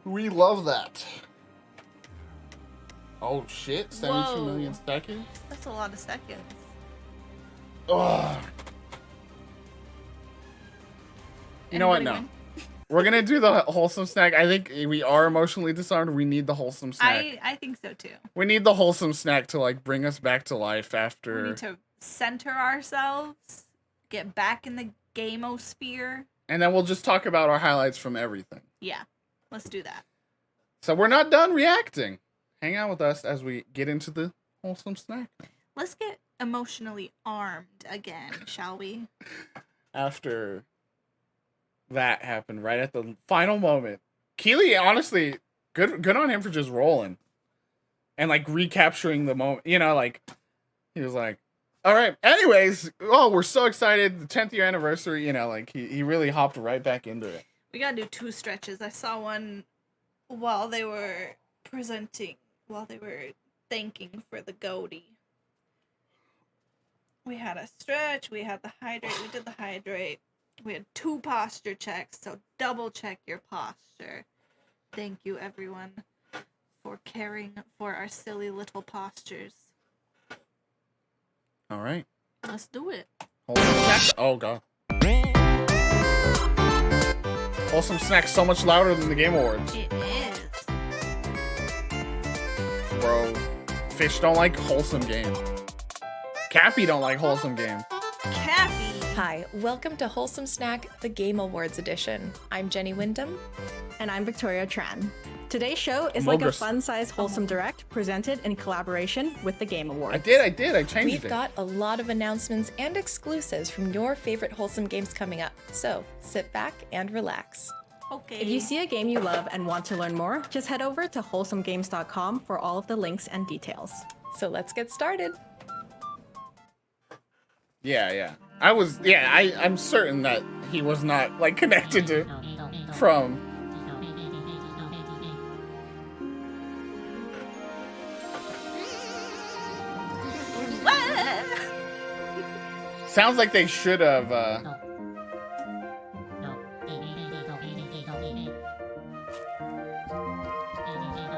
We love that. Oh shit, 72 Whoa. million seconds? That's a lot of seconds. Ugh. You know what? No. Anybody We're gonna do the wholesome snack. I think we are emotionally disarmed. We need the wholesome snack. I think so too. We need the wholesome snack to like bring us back to life We after. need to center ourselves, get back in the gamosphere. And then we'll just talk about our highlights from everything. Yeah, let's do that. So we're not done reacting. Hang out with us as we get into the wholesome snack. Let's get emotionally armed again, shall we? After that happened, right at the final moment, Keely, honestly, good on him for just rolling and like recapturing the moment. You know, like he was like, "All right, anyways, oh, we're so excited, the 10th year anniversary." You know, like he really hopped right back into it. We gotta do 2 stretches. I saw one while they were presenting, while they were thanking for the goatee. We had a stretch, we had the hydrate, we did the hydrate. We had 2 posture checks, so double check your posture. Thank you, everyone, for caring for our silly little postures. All right, Let's do it. wholesome snack. Oh god, wholesome snack so much louder than the Game Awards, It is. bro. Fish don't like wholesome game. Cappy don't like wholesome game. Cappy. Hi, welcome to Wholesome Snack, the Game Awards edition. I'm Jenny Wyndham. And I'm Victoria Tran. Today's show is like a Mogris. fun-sized wholesome direct presented in collaboration with the Game Awards. I did. I changed We've it. got a lot of announcements and exclusives from your favorite wholesome games coming up, so sit back and relax. Okay. If you see a game you love and want to learn more, just head over to wholesomegames.com for all of the links and details. So let's get started. Yeah. I'm certain that he was not like connected to from. Sounds like they should have.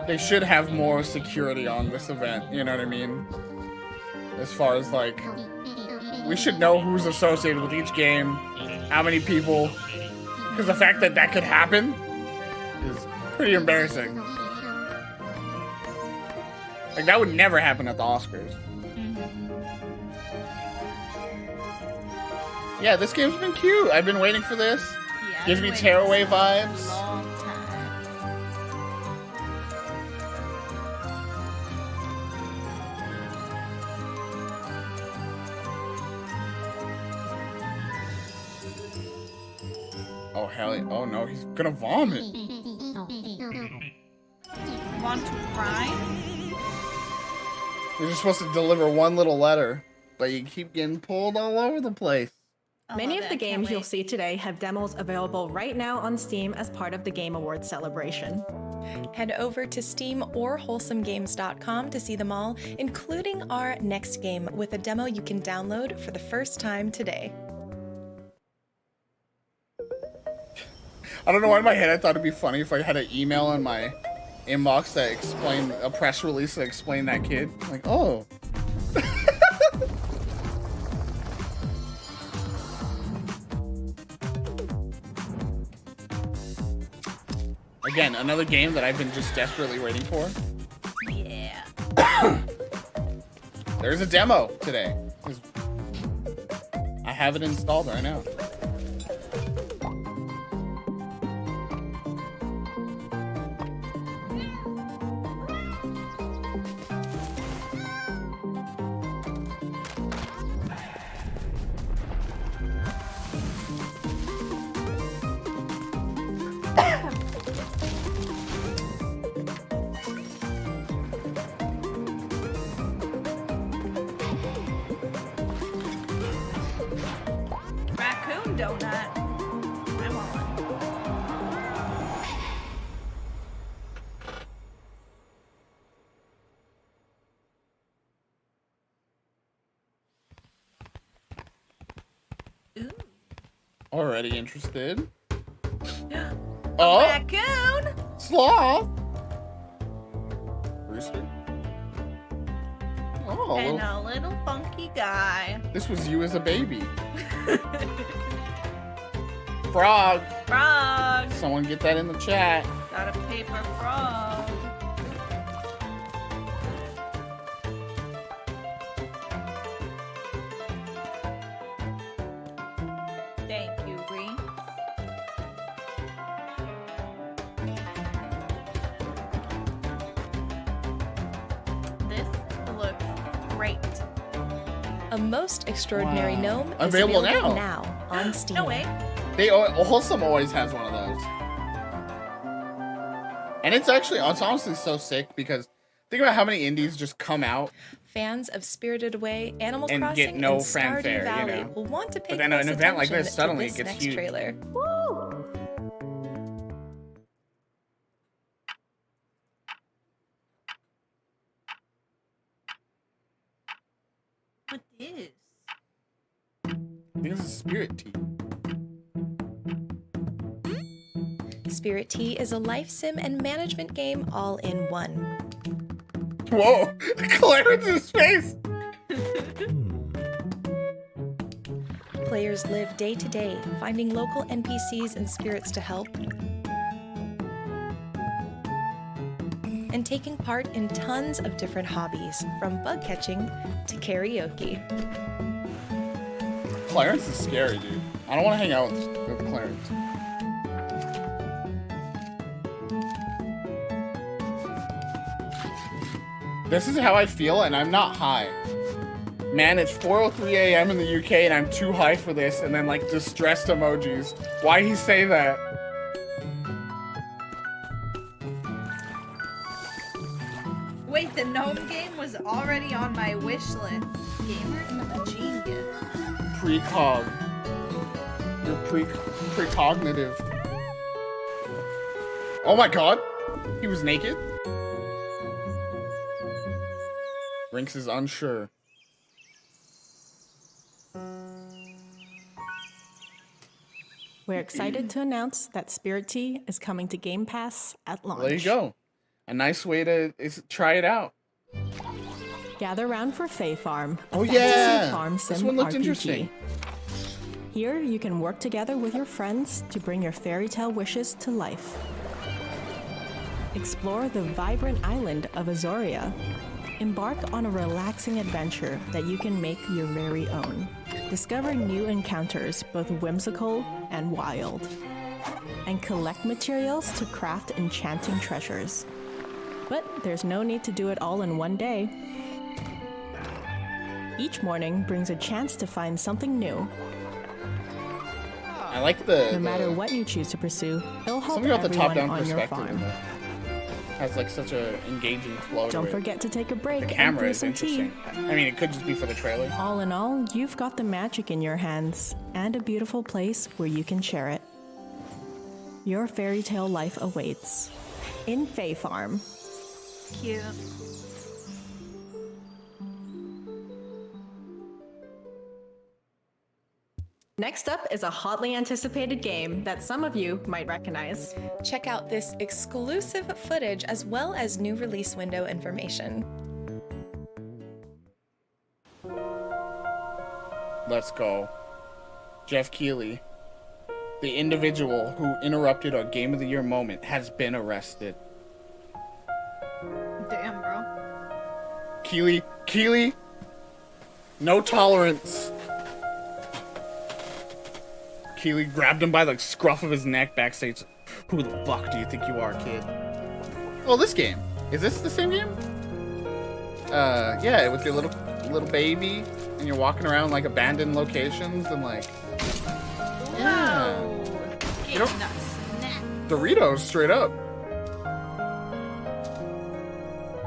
They should have more security on this event. You know what I mean? As far as like, we should know who's associated with each game, how many people, because the fact that that could happen is pretty embarrassing. Like that would never happen at the Oscars. Yeah, this game's been cute. I've been waiting for this. Yeah, Gives I've me been tearaway waiting for a vibes. long time. Oh hell yeah. Oh no, he's gonna vomit. Want to cry? You're just supposed to deliver one little letter, but you keep getting pulled all over the place. I Many love of the it. Can't games you'll wait. see today have demos available right now on Steam as part of the Game Awards celebration. Head over to Steam or wholesomegames.com to see them all, including our next game with a demo you can download for the first time today. I don't know why in my head I thought it'd be funny if I had an email in my inbox that explained a press release that explained that kid. Like, oh. Again, another game that I've been just desperately waiting for. Yeah. There's a demo today. I have it installed right now. Raccoon donut. I want one. Ooh. Already interested. A Oh, raccoon. Sloth. Rooster. Oh, And little- a little funky guy. this was you as a baby. Frog. Frog. Someone get that in the chat. Got a paper frog. Thank you, Bree. This looks great. A most extraordinary Wow. gnome is Available available now. now on Steam. No way. Wholesome always has one of those. And it's honestly so sick because think about how many indies just come out, Fans of Spirited Away, Animal And Crossing, get no and Stardew fanfare, you Valley know? will want to pay But then close an event like attention this, suddenly to it this gets next huge. trailer. What is? I think this is Spirit Tea. Spirit Tea is a life sim and management game all in one. Whoa! Clarence's face! Players live day to day, finding local NPCs and spirits to help, and taking part in tons of different hobbies, from bug catching to karaoke. Clarence is scary, dude. I don't want to hang out with Clarence. This is how I feel, and I'm not high. Man, it's 4:03 a.m. in the UK, and I'm too high for this. And then like distressed emojis. Why he say that? Wait, the gnome game was already on my wish list. Gamer genius. Precog. You're precognitive. Oh my god! He was naked? Rinks is unsure. We're excited to announce that Spirit Tea is coming to Game Pass at launch. There you go. A nice way to try it out. Gather round for Fae Farm, a Oh, fantasy yeah. farm This sim one looked RPG. interesting. Here, you can work together with your friends to bring your fairy tale wishes to life. Explore the vibrant island of Azoria. Embark on a relaxing adventure that you can make your very own. Discover new encounters, both whimsical and wild. And collect materials to craft enchanting treasures. But there's no need to do it all in one day. Each morning brings a chance to find something new. I like the No matter what you choose to pursue, it'll help something about the everyone top-down on your perspective in farm. it. Has like such a engaging flow to Don't it. forget to take a break The and camera brew is some tea. interesting. I mean, it could just be for the trailer. All in all, you've got the magic in your hands and a beautiful place where you can share it. Your fairy tale life awaits in Fae Farm. Cute. Next up is a hotly anticipated game that some of you might recognize. Check out this exclusive footage as well as new release window information. Let's go. Jeff Keighley, the individual who interrupted a Game of the Year moment, has been arrested. Damn, bro. Keighley, no tolerance. Keighley grabbed him by the scruff of his neck backstage. Who the fuck do you think you are, kid? Oh, this game. Is this the same game? Yeah, with your little baby, and you're walking around like abandoned locations and like Yeah. Whoa. You know- Getting that snack. Doritos straight up.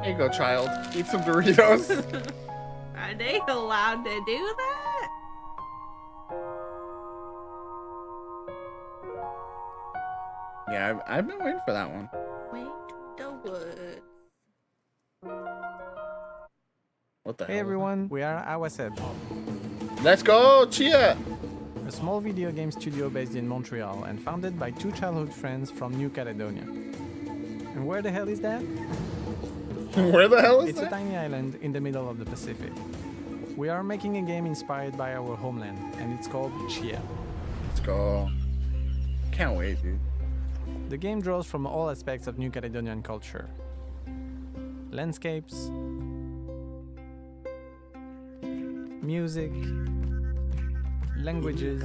There you go, child. Eat some Doritos. Are they allowed to do that? Yeah, I've been waiting for that one. Way to the woods. What the Hey hell? everyone, we are Awaseb, Let's go, Chia! a small video game studio based in Montreal and founded by two childhood friends from New Caledonia. And where the hell is that? Where the hell is It's a that? tiny island in the middle of the Pacific. We are making a game inspired by our homeland, and it's called Chia. Let's go. Can't wait, dude. The game draws from all aspects of New Caledonian culture. Landscapes, music, languages,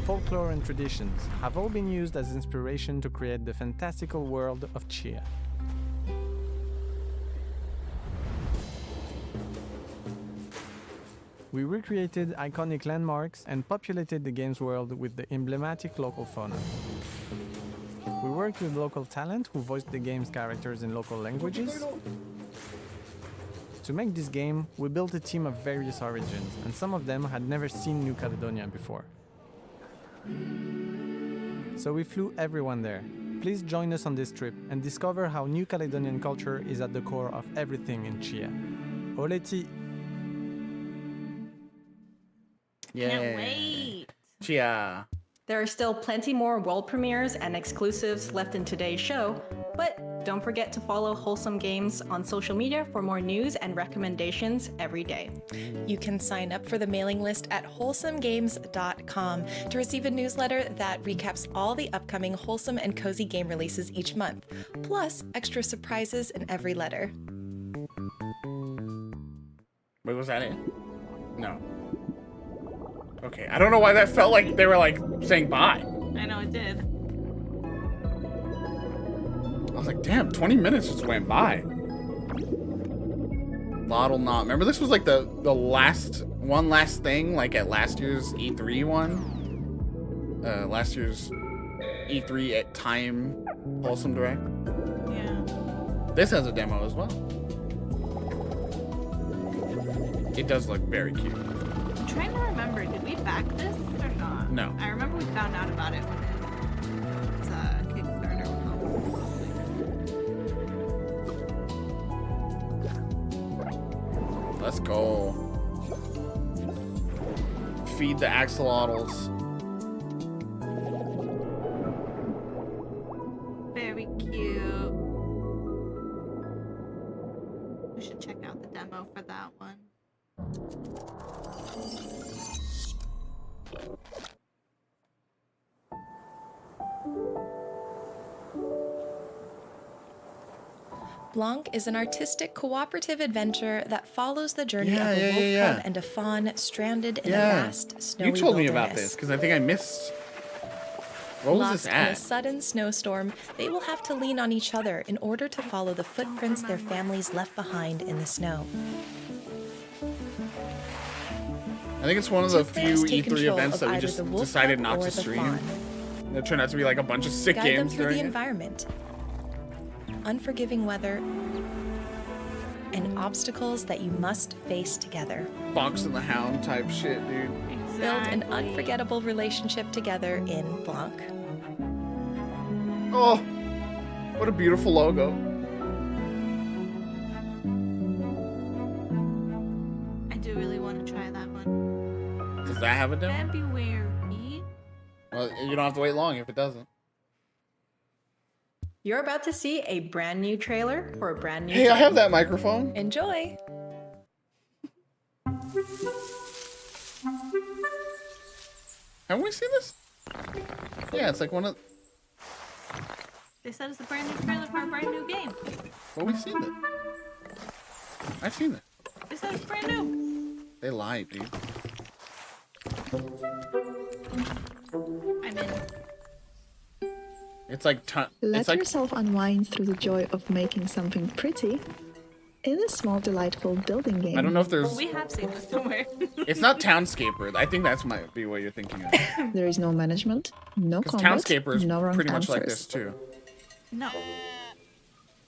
folklore and traditions have all been used as inspiration to create the fantastical world of Chia. We recreated iconic landmarks and populated the game's world with the emblematic local fauna. We worked with local talent who voiced the game's characters in local languages. To make this game, we built a team of various origins, and some of them had never seen New Caledonia before. So we flew everyone there. Please join us on this trip and discover how New Caledonian culture is at the core of everything in Chia. Oleti! Yeah. Can't wait. Chia. There are still plenty more world premieres and exclusives left in today's show, but don't forget to follow Wholesome Games on social media for more news and recommendations every day. You can sign up for the mailing list at wholesomegames.com to receive a newsletter that recaps all the upcoming wholesome and cozy game releases each month, plus extra surprises in every letter. Wait, was that it? No. Okay, I don't know why that felt like they were like saying bye. I know it did. I was like, damn, 20 minutes just went by. Lottle not. Remember, this was like the last thing, like at last year's E3 one. Last year's E3 at Time Wholesome Direct. Yeah. This has a demo as well. It does look very cute. I'm trying to remember, did we back this or not? No. I remember we found out about it when it's Kickstarter. Let's go. Feed the axolotls. Very cute. We should check out the demo for that one. Blanc is an artistic cooperative adventure that follows the journey Yeah, of a yeah, wolf yeah, cub and a fawn stranded in a Yeah. vast snowy You told me about wilderness. this because I think I missed. What was Lost this in a at? sudden snowstorm, they will have to lean on each other in order to follow the footprints their families left behind in the snow. I think it's one of the Two players few take E3 control events of that we either just the wolf decided cub not or to the stream. fawn. It turned out to be like a bunch of sick Guide them games through the during it. environment, unforgiving weather, and obstacles that you must face together. Fox and the Hound type shit, dude. Build an unforgettable relationship together in Blanc. Oh, what a beautiful logo. I do really want to try that one. Does that have a demo? February. Well, you don't have to wait long if it doesn't. You're about to see a brand new trailer for a brand new Hey, I game. have that microphone. Enjoy! Haven't we seen this? Yeah, it's like one of. They said it's a brand new trailer for a brand new game. Well, we've seen it. I've seen it. They said it's brand new. They lied, dude. I'm in. It's like Let it's like yourself unwind through the joy of making something pretty in a small, delightful building game. I don't know if there's. Well, we have seen this somewhere. It's not Townscaper. I think that's might be what you're thinking of. There is no management, no Because combat, Townscaper is no wrong pretty much answers. like this too. No.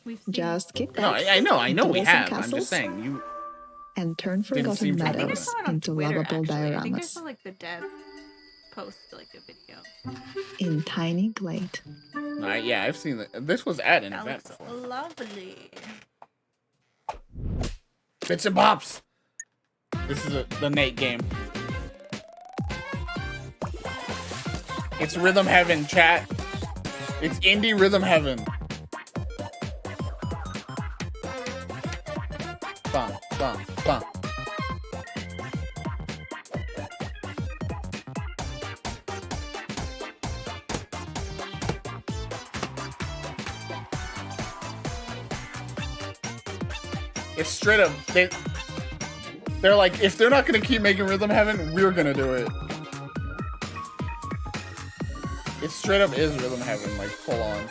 We've seen Just kick No, back, I know we build some have. I'm castles, just saying you. and turn Didn't seem forgotten to I think I meadows saw it on into Twitter, lovable actually. I think I dioramas saw like the dev post like a video. in tiny glade. Yeah, I've seen that. This was at an That event looks before. lovely. Bits and Bops. This is the Nate game. It's Rhythm Heaven, chat. It's indie rhythm heaven. Bum, bum, bum. It's straight up. They're like, if they're not gonna keep making rhythm heaven, we're gonna do it. It straight up is rhythm heaven, like full on.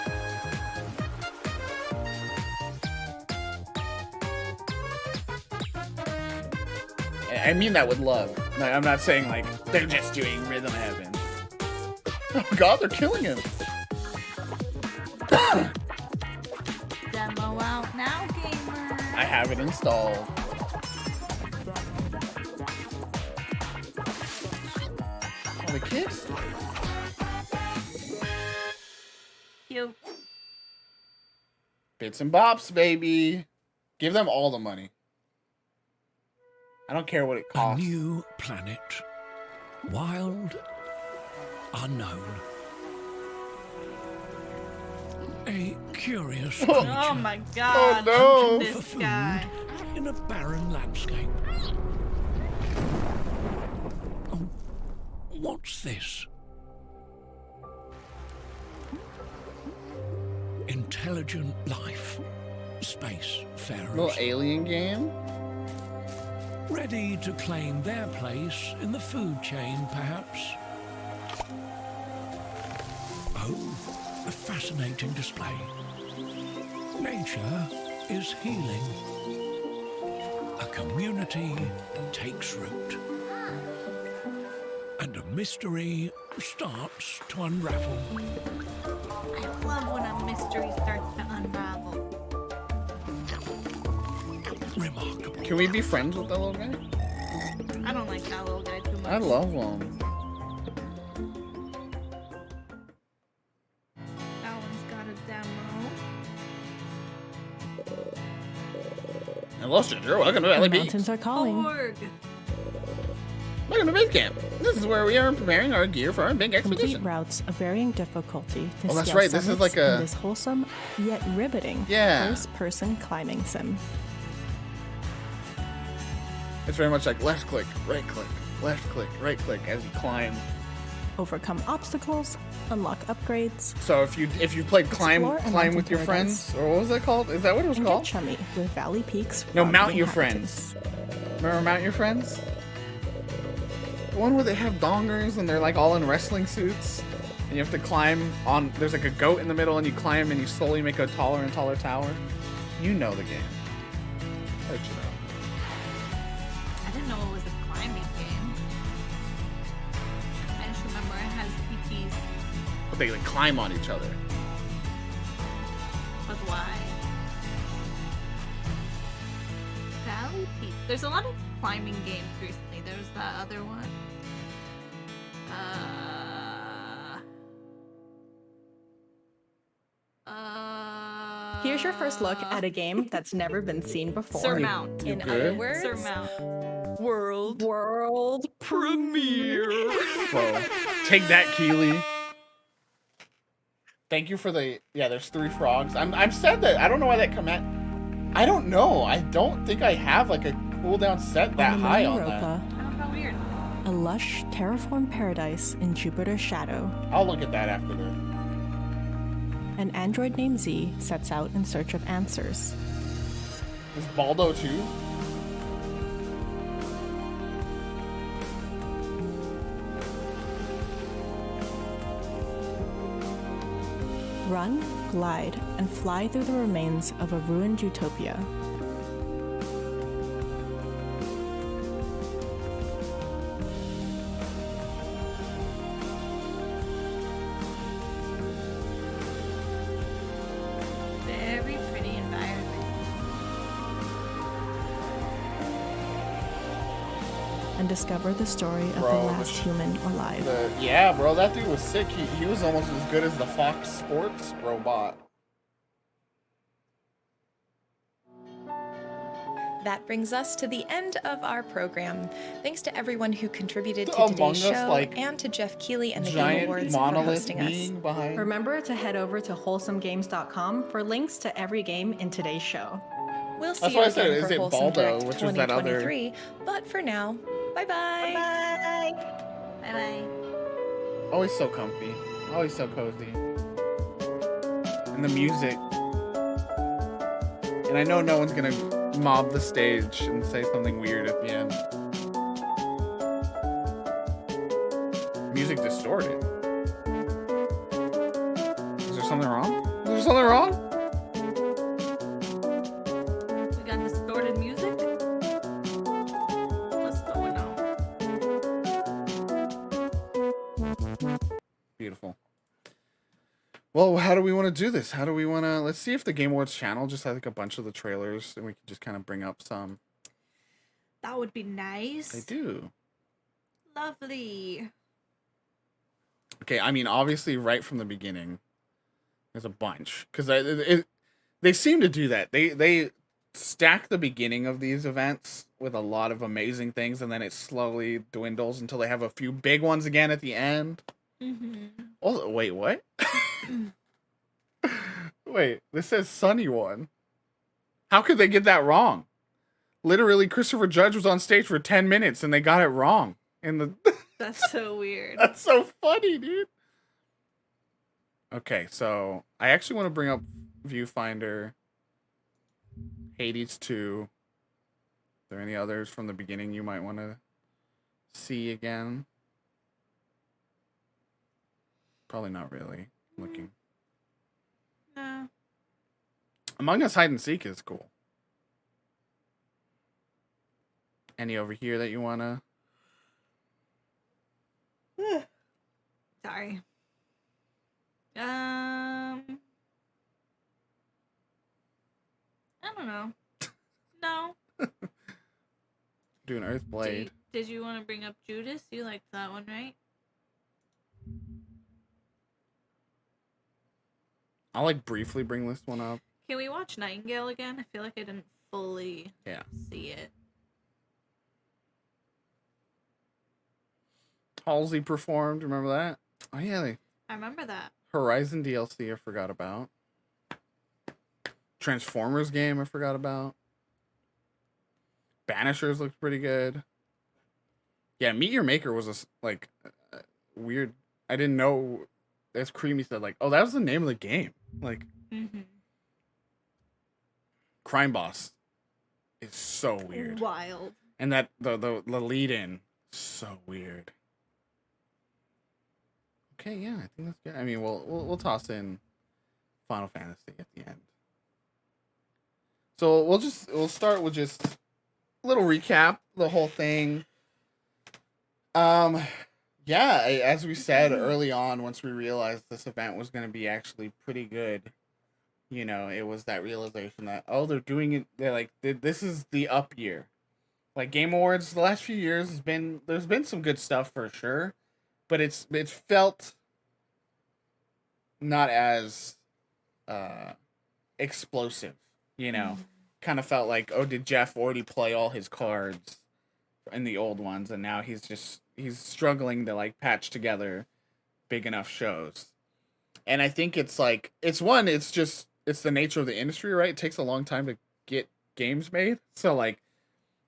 I mean that with love. Like, I'm not saying like they're just doing rhythm heaven. Oh God, they're killing him. Demo out now, gamer. I have it installed. Oh, the kids? Cute. Bits and bops, baby. Give them all the money. I don't care what it A costs. new planet. Wild. Unknown. A curious creature. Oh my God. no. Look at For this food guy. in a barren landscape. Oh, what's this? Intelligent life. Space Little farers. alien game? Ready to claim their place in the food chain, perhaps? Oh, a fascinating display. Nature is healing. A community takes root. And a mystery starts to unravel. I love when a mystery starts to unravel. Remarkable. Can we be friends with that little guy? I don't like that little guy too much. I love him. That one's got a demo. Hello, stranger. Welcome to The LAB. mountains are calling. Org. Welcome to base camp. This is where we are preparing our gear for our big Complete expedition. routes of varying difficulty to Oh, that's scale right, this is summits like a- in this wholesome yet riveting Yeah. first-person climbing sim. It's very much like left click, right click as you climb. Overcome obstacles, unlock upgrades, So if you played climb Explore a climb mountain with your paradise. friends, or what was that called? Is that what it was and get called? chummy with Valley Peaks. No, frog Mount Your inhabitants. Remember Mount Your Friends? The one where they have dongers and they're like all in wrestling suits, and you have to climb on. There's like a goat in the middle, and you climb and you slowly make a taller and taller tower. You know the game. How'd you know? I didn't know it was a climbing game. I just remember it has PTs. But they like climb on each other. But why? Valley Peak. There's a lot of climbing games recently. There's that other one. Here's your first look at a game that's never been seen before. Surmount. In good? other words, Surmount. world premiere. Bro, take that, Keely. Thank you for the there's 3 frogs. I'm sad that I don't know why that command. I don't know. I don't think I have like a cooldown set that On the high moon on Europa, that. Oh, how weird. a lush, terraformed paradise in Jupiter's shadow. I'll look at that after this. An android named Z sets out in search of answers. Is Baldo too? Run, glide, and fly through the remains of a ruined utopia. Very pretty environment. And discover the story of Bro, the last human alive. Yeah, bro, that dude was sick. He was almost as good as the Fox Sports robot. That brings us to the end of our program. Thanks to everyone who contributed to Among today's Us, show, like, and to Jeff Keighley and the Game giant Awards for monolith hosting us. being behind. Remember to head over to wholesomegames.com for links to every game in today's show. We'll see That's you why I said, again is for it Wholesome Baldo, Direct which was that other- 2023. But for now, bye-bye. Bye. Bye. Always so comfy. Always so cozy. And the music. And I know no one's gonna mob the stage and say something weird at the end. Music distorted. Is there something wrong? Is there something wrong? We got distorted music. What's going on? Beautiful. Well, how do we want to do this? How do we want to... Let's see if the Game Awards channel just has like a bunch of the trailers and we can just kind of bring up some. That would be nice. They do. Lovely. Okay, I mean, obviously, right from the beginning, there's a bunch. Because they seem to do that. They stack the beginning of these events with a lot of amazing things, and then it slowly dwindles until they have a few big ones again at the end. Mm-hmm. Oh, wait, what? Wait, this says Sunny One. How could they get that wrong? Literally, Christopher Judge was on stage for 10 minutes, and they got it wrong. In the... That's so weird. That's so funny, dude. Okay, so I actually want to bring up Viewfinder, Hades 2. Are there any others from the beginning you might want to see again? Probably not really. Looking. No. Among Us Hide and Seek is cool. Any over here that you want to... Sorry. I don't know. No. Do an Earthblade. Did you want to bring up Judas? You liked that one, right? I'll like briefly bring this one up. Can we watch Nightingale again? I feel like I didn't fully see it. Halsey performed. Remember that? Oh yeah, I remember that. Horizon DLC I forgot about. Transformers game I forgot about. Banishers looked pretty good. Yeah, Meet Your Maker was a weird. I didn't know. As Creamy said, like, oh, that was the name of the game. Like, Crime Boss is so weird. Wild. And that the lead in so weird. Okay, yeah, I think that's good. I mean, we'll toss in Final Fantasy at the end. So we'll start with just a little recap, the whole thing. Yeah, as we said early on, once we realized this event was going to be actually pretty good, you know, it was that realization that, oh, they're doing it. They're like, this is the up year. Like Game Awards, the last few years there's been some good stuff for sure, but it's felt not as explosive, you know. Kind of felt like, oh, did Jeff already play all his cards in the old ones, and now he's struggling to like patch together big enough shows. And I think it's like it's the nature of the industry, right? It takes a long time to get games made, so like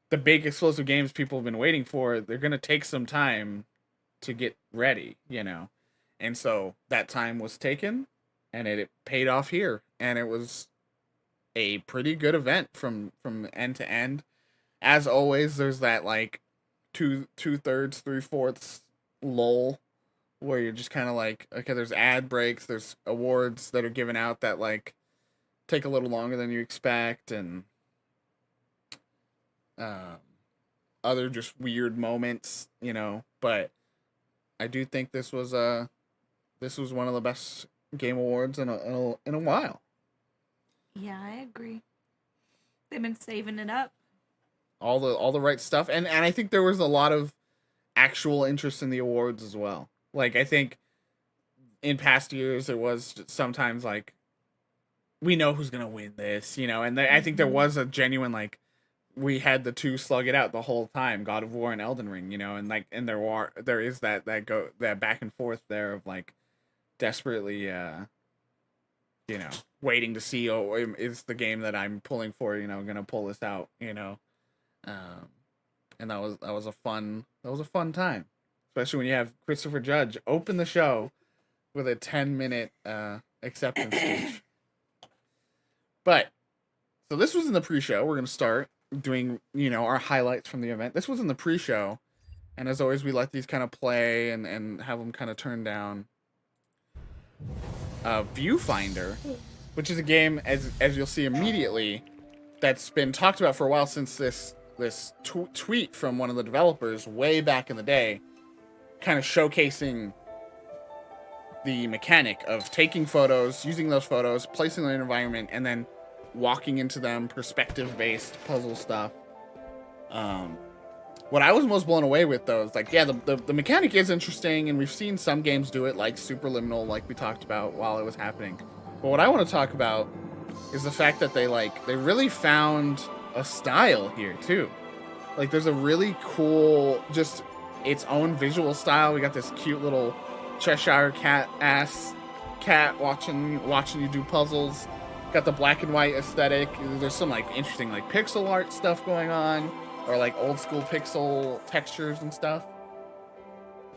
the big explosive games people have been waiting for, they're gonna take some time to get ready, you know. And so that time was taken, and it paid off here, and it was a pretty good event from end to end. As always, there's that like two-thirds, 3/4 lull where you're just kind of like, okay, there's ad breaks, there's awards that are given out that like take a little longer than you expect, and other just weird moments, you know. But I do think this was one of the best game awards in a while. Yeah, I agree. They've been saving it up. All the right stuff, and I think there was a lot of actual interest in the awards as well. Like, I think in past years there was sometimes like, we know who's gonna win this, you know, and I think there was a genuine like, we had the two slug it out the whole time, God of War and Elden Ring, you know, and like in there is that back and forth there of like desperately you know, waiting to see, oh, is the game that I'm pulling for, you know, gonna pull this out, you know. And that was a fun time. Especially when you have Christopher Judge open the show with a 10-minute acceptance speech. But so this was in the pre-show. We're gonna start doing, you know, our highlights from the event. This was in the pre-show, and as always, we let these kind of play and have them kind of turn down. Viewfinder, which is a game, as you'll see immediately, that's been talked about for a while since this tweet from one of the developers way back in the day, kind of showcasing the mechanic of taking photos, using those photos, placing them in an environment, and then walking into them, perspective-based puzzle stuff. What I was most blown away with, though, is like, yeah, the mechanic is interesting, and we've seen some games do it, like Superliminal, like we talked about while it was happening. But what I want to talk about is the fact that they really found a style here, too. Like, there's a really cool, just its own visual style. We got this cute little Cheshire cat watching you do puzzles. Got the black and white aesthetic. There's some, like, interesting, like, pixel art stuff going on. Or like old school pixel textures and stuff.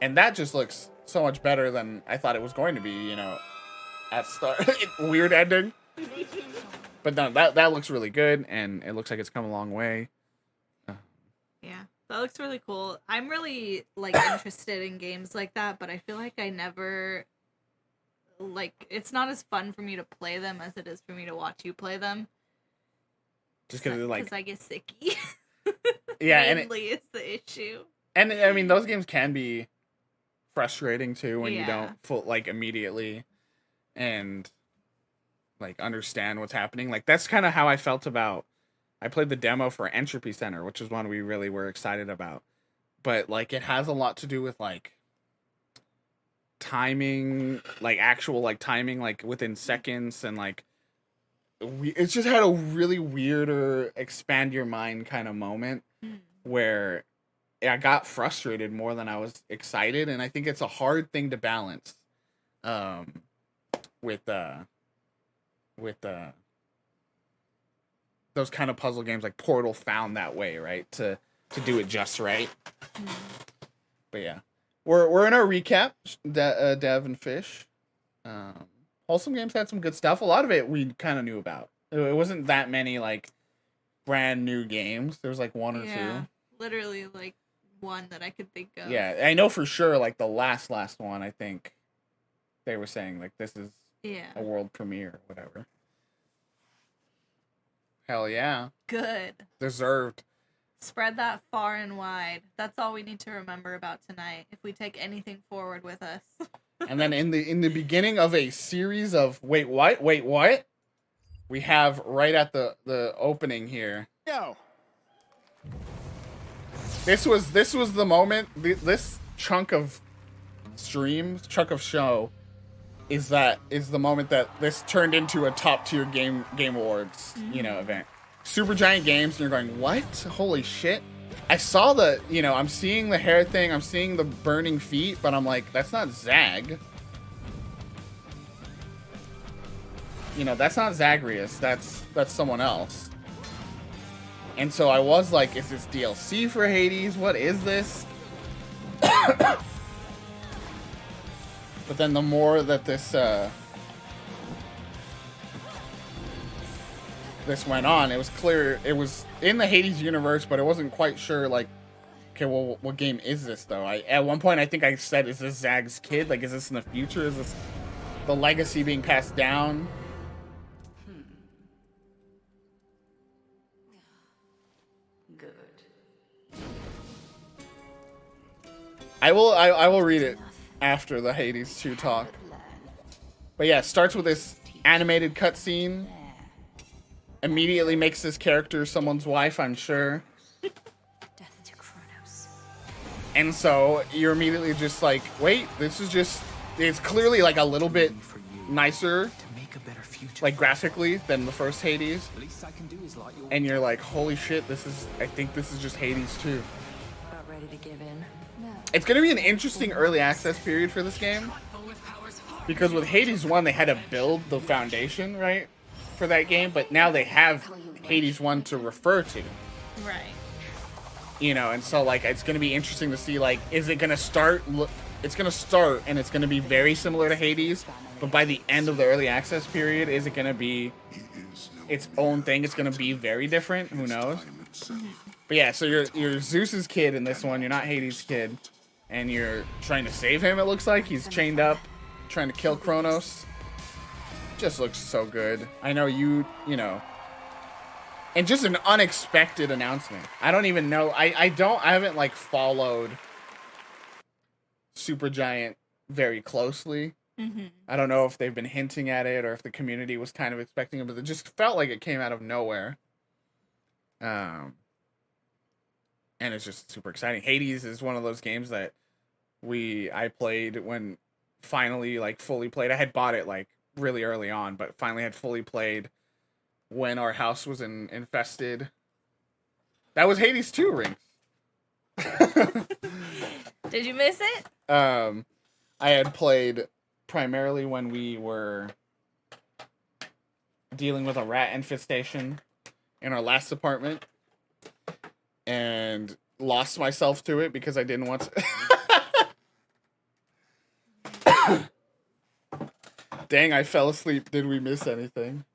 And that just looks so much better than I thought it was going to be, you know, at start. Weird ending. But no, that looks really good, and it looks like it's come a long way. Yeah, that looks really cool. I'm really like interested in games like that, but I feel like I never like it's not as fun for me to play them as it is for me to watch you play them. Just because I get sicky. Yeah, mainly is the issue. And I mean, those games can be frustrating too when you Yeah. don't like immediately and like understand what's happening. Like that's kind of how I felt about. I played the demo for Entropy Center, which is one we really were excited about, but like it has a lot to do with like timing, like actual like timing, like within seconds, and like it's just had a really weirder expand your mind kind of moment where I got frustrated more than I was excited, and I think it's a hard thing to balance with those kind of puzzle games. Like Portal found that way, right, to do it just right. But yeah, we're in our recap, Dev and Fish. Wholesome Games had some good stuff. A lot of it we kind of knew about. It wasn't that many like brand new games. There was like one or two. Literally like one that I could think of. Yeah, I know for sure. Like the last one, I think they were saying like this is a world premiere or whatever. Hell yeah. Good. Deserved. Spread that far and wide. That's all we need to remember about tonight. If we take anything forward with us. And then in the beginning of a series of wait what? We have right at the opening here. Yo. This was the moment. This chunk of show is the moment that this turned into a top tier game awards, you know, event. Super giant games, and you're going, what? Holy shit. I saw I'm seeing the hair thing, I'm seeing the burning feet, but I'm like, that's not Zag. You know, that's not Zagreus, that's someone else. And so I was like, is this DLC for Hades? What is this? But then the more that this went on, it was clear it was in the Hades universe, but it wasn't quite sure, like, okay, well, what game is this, though? At one point, I think I said, is this Zag's kid? Like, is this in the future? Is this the legacy being passed down? I will read it after the Hades 2 talk. But yeah, it starts with this animated cutscene. Immediately makes this character someone's wife, I'm sure. And so you're immediately just like, wait, this is just, it's clearly like a little bit nicer like graphically than the first Hades. And you're like, holy shit, I think this is just Hades 2. About ready to give in? No. It's gonna be an interesting early access period for this game. Because with Hades 1, they had to build the foundation, right? For that game, but now they have Hades 1 to refer to. Right. You know, and so like it's gonna be interesting to see like, is it gonna start? It's gonna start and it's gonna be very similar to Hades, but by the end of the early access period, is it gonna be its own thing? It's gonna be very different. Who knows? But yeah, so you're Zeus's kid in this one. You're not Hades' kid, and you're trying to save him. It looks like he's chained up, trying to kill Kronos. Just looks so good. I know you know. And just an unexpected announcement. I don't even know. I haven't like followed Supergiant very closely. I don't know if they've been hinting at it or if the community was kind of expecting it, but it just felt like it came out of nowhere. And it's just super exciting. Hades is one of those games that I played when finally like fully played. I had bought it like really early on, but finally had fully played when our house was infested. That was Hades 2, Rings. Did you miss it? I had played primarily when we were dealing with a rat infestation in our last apartment and lost myself to it because I didn't want to. Dang, I fell asleep. Did we miss anything?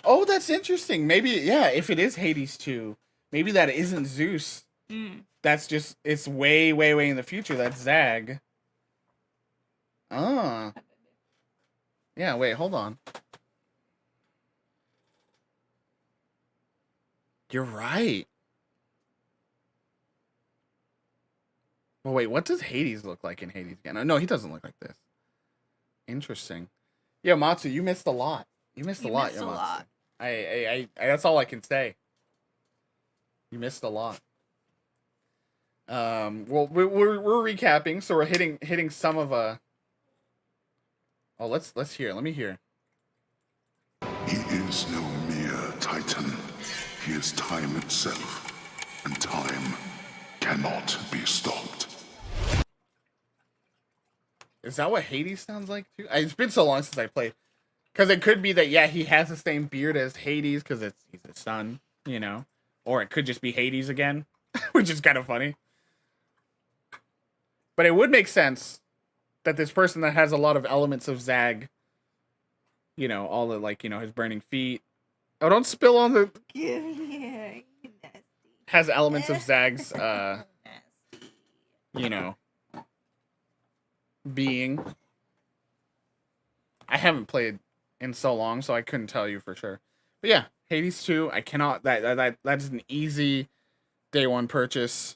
Oh, that's interesting. Maybe, yeah, if it is Hades 2, maybe that isn't Zeus. That's just, it's way, way, way in the future. That's Zag. Ah. Yeah, wait, hold on. You're right. Well, wait, what does Hades look like in Hades again? No, he doesn't look like this. Interesting. Yeah, Matsu, you missed a lot. You missed a lot. I that's all I can say. You missed a lot. Well, we're recapping, so we're hitting some of a. Oh, let's hear. Let me hear. He is no mere titan. He is time itself, and time cannot be stopped. Is that what Hades sounds like too? It's been so long since I played. Because it could be that, yeah, he has the same beard as Hades because he's his son, you know? Or it could just be Hades again, which is kind of funny. But it would make sense that this person that has a lot of elements of Zag, you know, all the, like, you know, his burning feet. Oh, don't spill on the... Give me here, you nasty. Has elements of Zag's, you know, being. I haven't played in so long, so I couldn't tell you for sure. But yeah, Hades 2, I cannot, that is an easy day one purchase.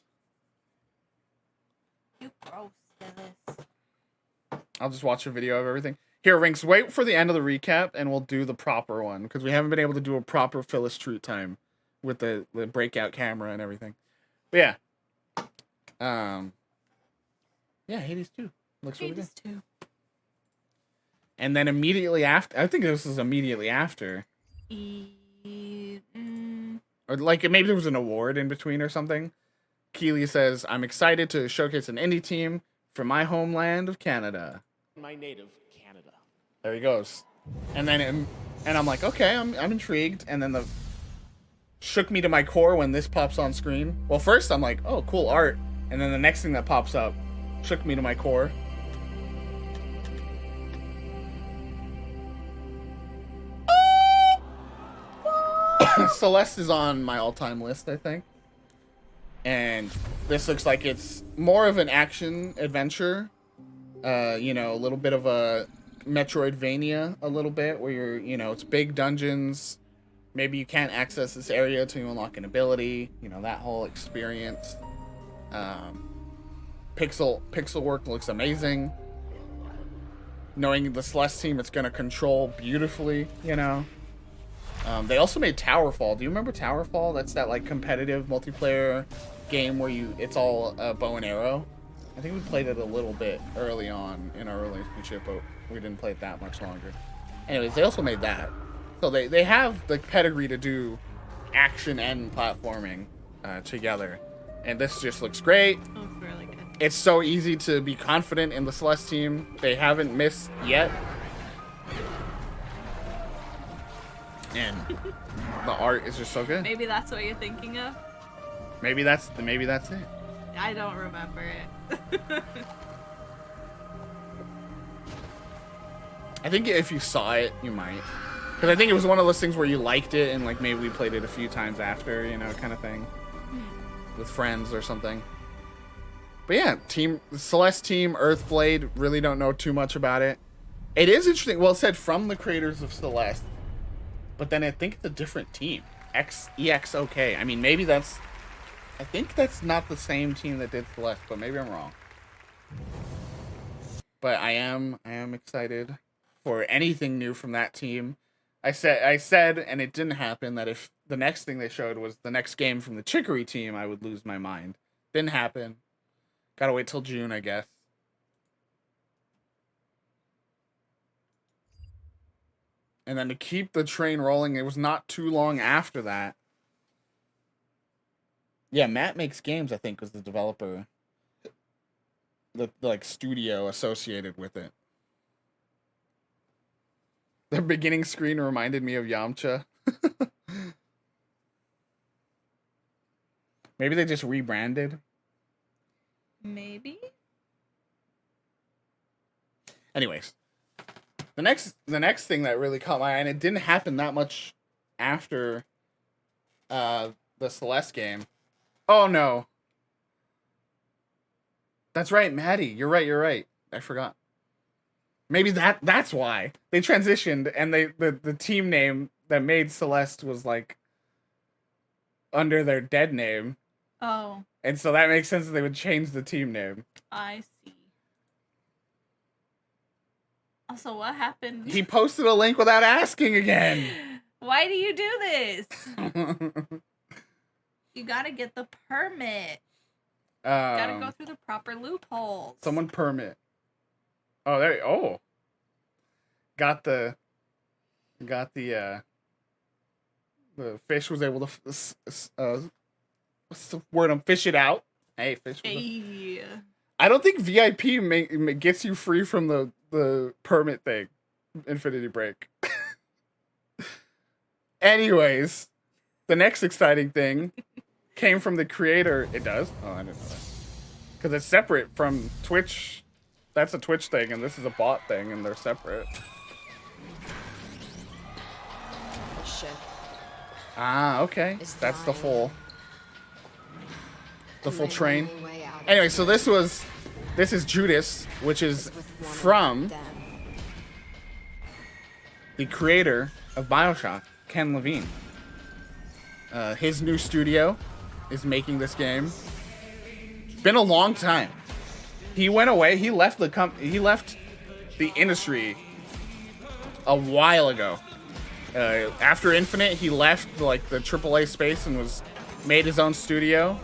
You gross, Dennis. I'll just watch a video of everything. Here, Rinks, wait for the end of the recap, and we'll do the proper one, because we haven't been able to do a proper Phyllis Treat time with the breakout camera and everything. But yeah. Yeah, Hades 2. Looks really good. Hades 2. And then immediately after, I think this is immediately after. Or like maybe there was an award in between or something. Keeley says, I'm excited to showcase an indie team from my homeland of Canada. My native Canada. There he goes. And then, and I'm like, okay, I'm intrigued. And then shook me to my core when this pops on screen. Well, first I'm like, oh, cool art. And then the next thing that pops up shook me to my core. Celeste is on my all-time list, I think. And this looks like it's more of an action adventure. You know, a little bit of a Metroidvania, a little bit, where you're, you know, it's big dungeons. Maybe you can't access this area until you unlock an ability. You know, that whole experience. Pixel work looks amazing. Knowing the Celeste team, it's going to control beautifully, you know. They also made Towerfall. Do you remember Towerfall? That's that like competitive multiplayer game where it's all bow and arrow. I think we played it a little bit early on in our relationship, but we didn't play it that much longer. Anyways, they also made that. So they have the pedigree to do action and platforming together. And this just looks great. Oh, it's really good. It's so easy to be confident in the Celeste team. They haven't missed yet. And the art is just so good. Maybe that's what you're thinking of. Maybe that's it. I don't remember it. I think if you saw it, you might. Because I think it was one of those things where you liked it and like maybe we played it a few times after, you know, kind of thing. With friends or something. But yeah, Celeste team, Earthblade, really don't know too much about it. It is interesting. Well, it said from the creators of Celeste. But then I think it's a different team. EXOK. I mean, maybe that's... I think that's not the same team that did Celeste, but maybe I'm wrong. But I am excited for anything new from that team. I said, and it didn't happen, that if the next thing they showed was the next game from the Chicory team, I would lose my mind. Didn't happen. Gotta wait till June, I guess. And then to keep the train rolling, it was not too long after that. Yeah, Matt Makes Games, I think, was the developer. The like studio associated with it. The beginning screen reminded me of Yamcha. Maybe they just rebranded. Maybe. Anyways, the next thing that really caught my eye, and it didn't happen that much after the Celeste game. Oh no. That's right, Maddie. You're right. I forgot. Maybe that's why they transitioned, and the team name that made Celeste was like under their dead name. Oh. And so that makes sense that they would change the team name. I see. Also, what happened? He posted a link without asking again. Why do you do this? You gotta get the permit. Gotta go through the proper loopholes. Someone permit. Oh, there. Oh, got the fish was able to what's the word? Fish it out. Hey, fish. Hey. I don't think VIP gets you free from the permit thing. Infinity Break. Anyways, the next exciting thing came from the creator. It does? Oh, I didn't know that. Because it's separate from Twitch. That's a Twitch thing, and this is a bot thing, and they're separate. The ship. Ah, okay. That's the full train. Anyway, so this is Judas, which is from the creator of BioShock, Ken Levine. His new studio is making this game. It's been a long time. He went away. He left the industry a while ago. After Infinite, he left like the AAA space and made his own studio.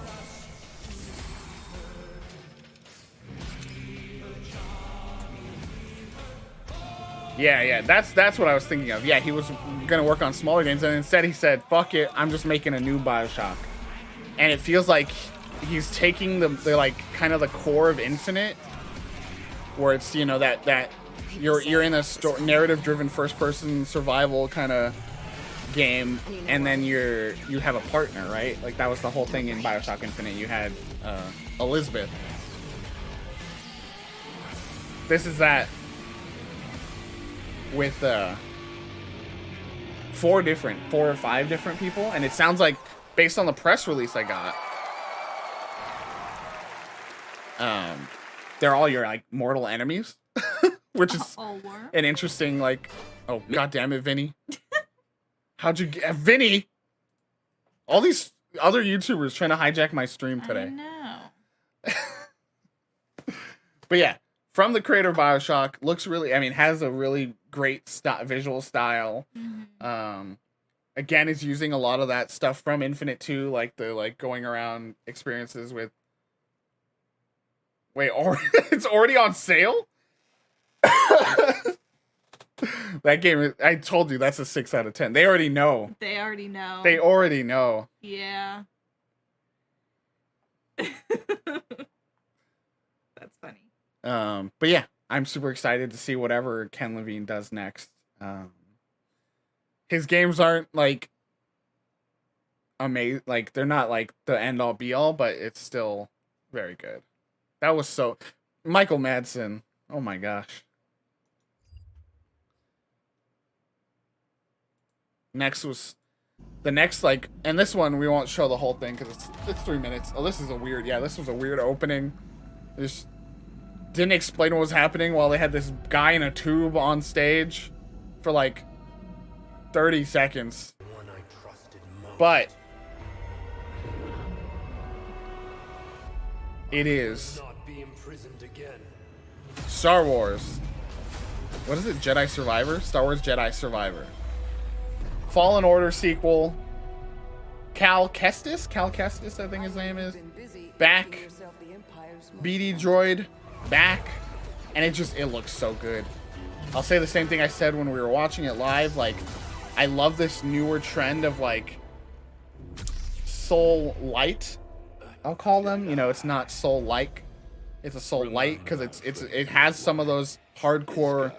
Yeah, that's what I was thinking of. Yeah, he was gonna work on smaller games, and instead he said, "Fuck it, I'm just making a new BioShock." And it feels like he's taking the like kind of the core of Infinite, where it's, you know, that you're in a narrative-driven first-person survival kind of game, and then you have a partner, right? Like that was the whole thing in BioShock Infinite. You had Elizabeth. This is that with 4 or 5 different people, and it sounds like, based on the press release I got, they're all your like mortal enemies, which is an interesting like. Oh god damn it, Vinny! How'd you get Vinny? All these other YouTubers trying to hijack my stream today. I know. But yeah, from the creator of BioShock, looks really. I mean, has a really great visual style. Mm-hmm. Again, is using a lot of that stuff from Infinite 2, like the going around experiences with. Wait, it's already on sale? That game, I told you, that's a 6 out of 10. They already know. They already know. They already know. Yeah. That's funny. But yeah, I'm super excited to see whatever Ken Levine does next. His games aren't like amazing, like they're not like the end all be all, but it's still very good. That was so Michael Madsen. Oh my gosh. Next was the next, like, and this one we won't show the whole thing because it's 3 minutes. Oh, this is a weird, yeah, this was a weird opening. Just didn't explain what was happening while they had this guy in a tube on stage for like 30 seconds. But it is Star Wars. What is it? Jedi Survivor? Star Wars Jedi Survivor. Fallen Order sequel. Cal Kestis, I think his name is. Back. BD Droid. Back. And it looks so good. I'll say the same thing I said when we were watching it live. Like, I love this newer trend of like soul light, I'll call them. You know, it's not soul like. It's a soul light because it has some of those hardcore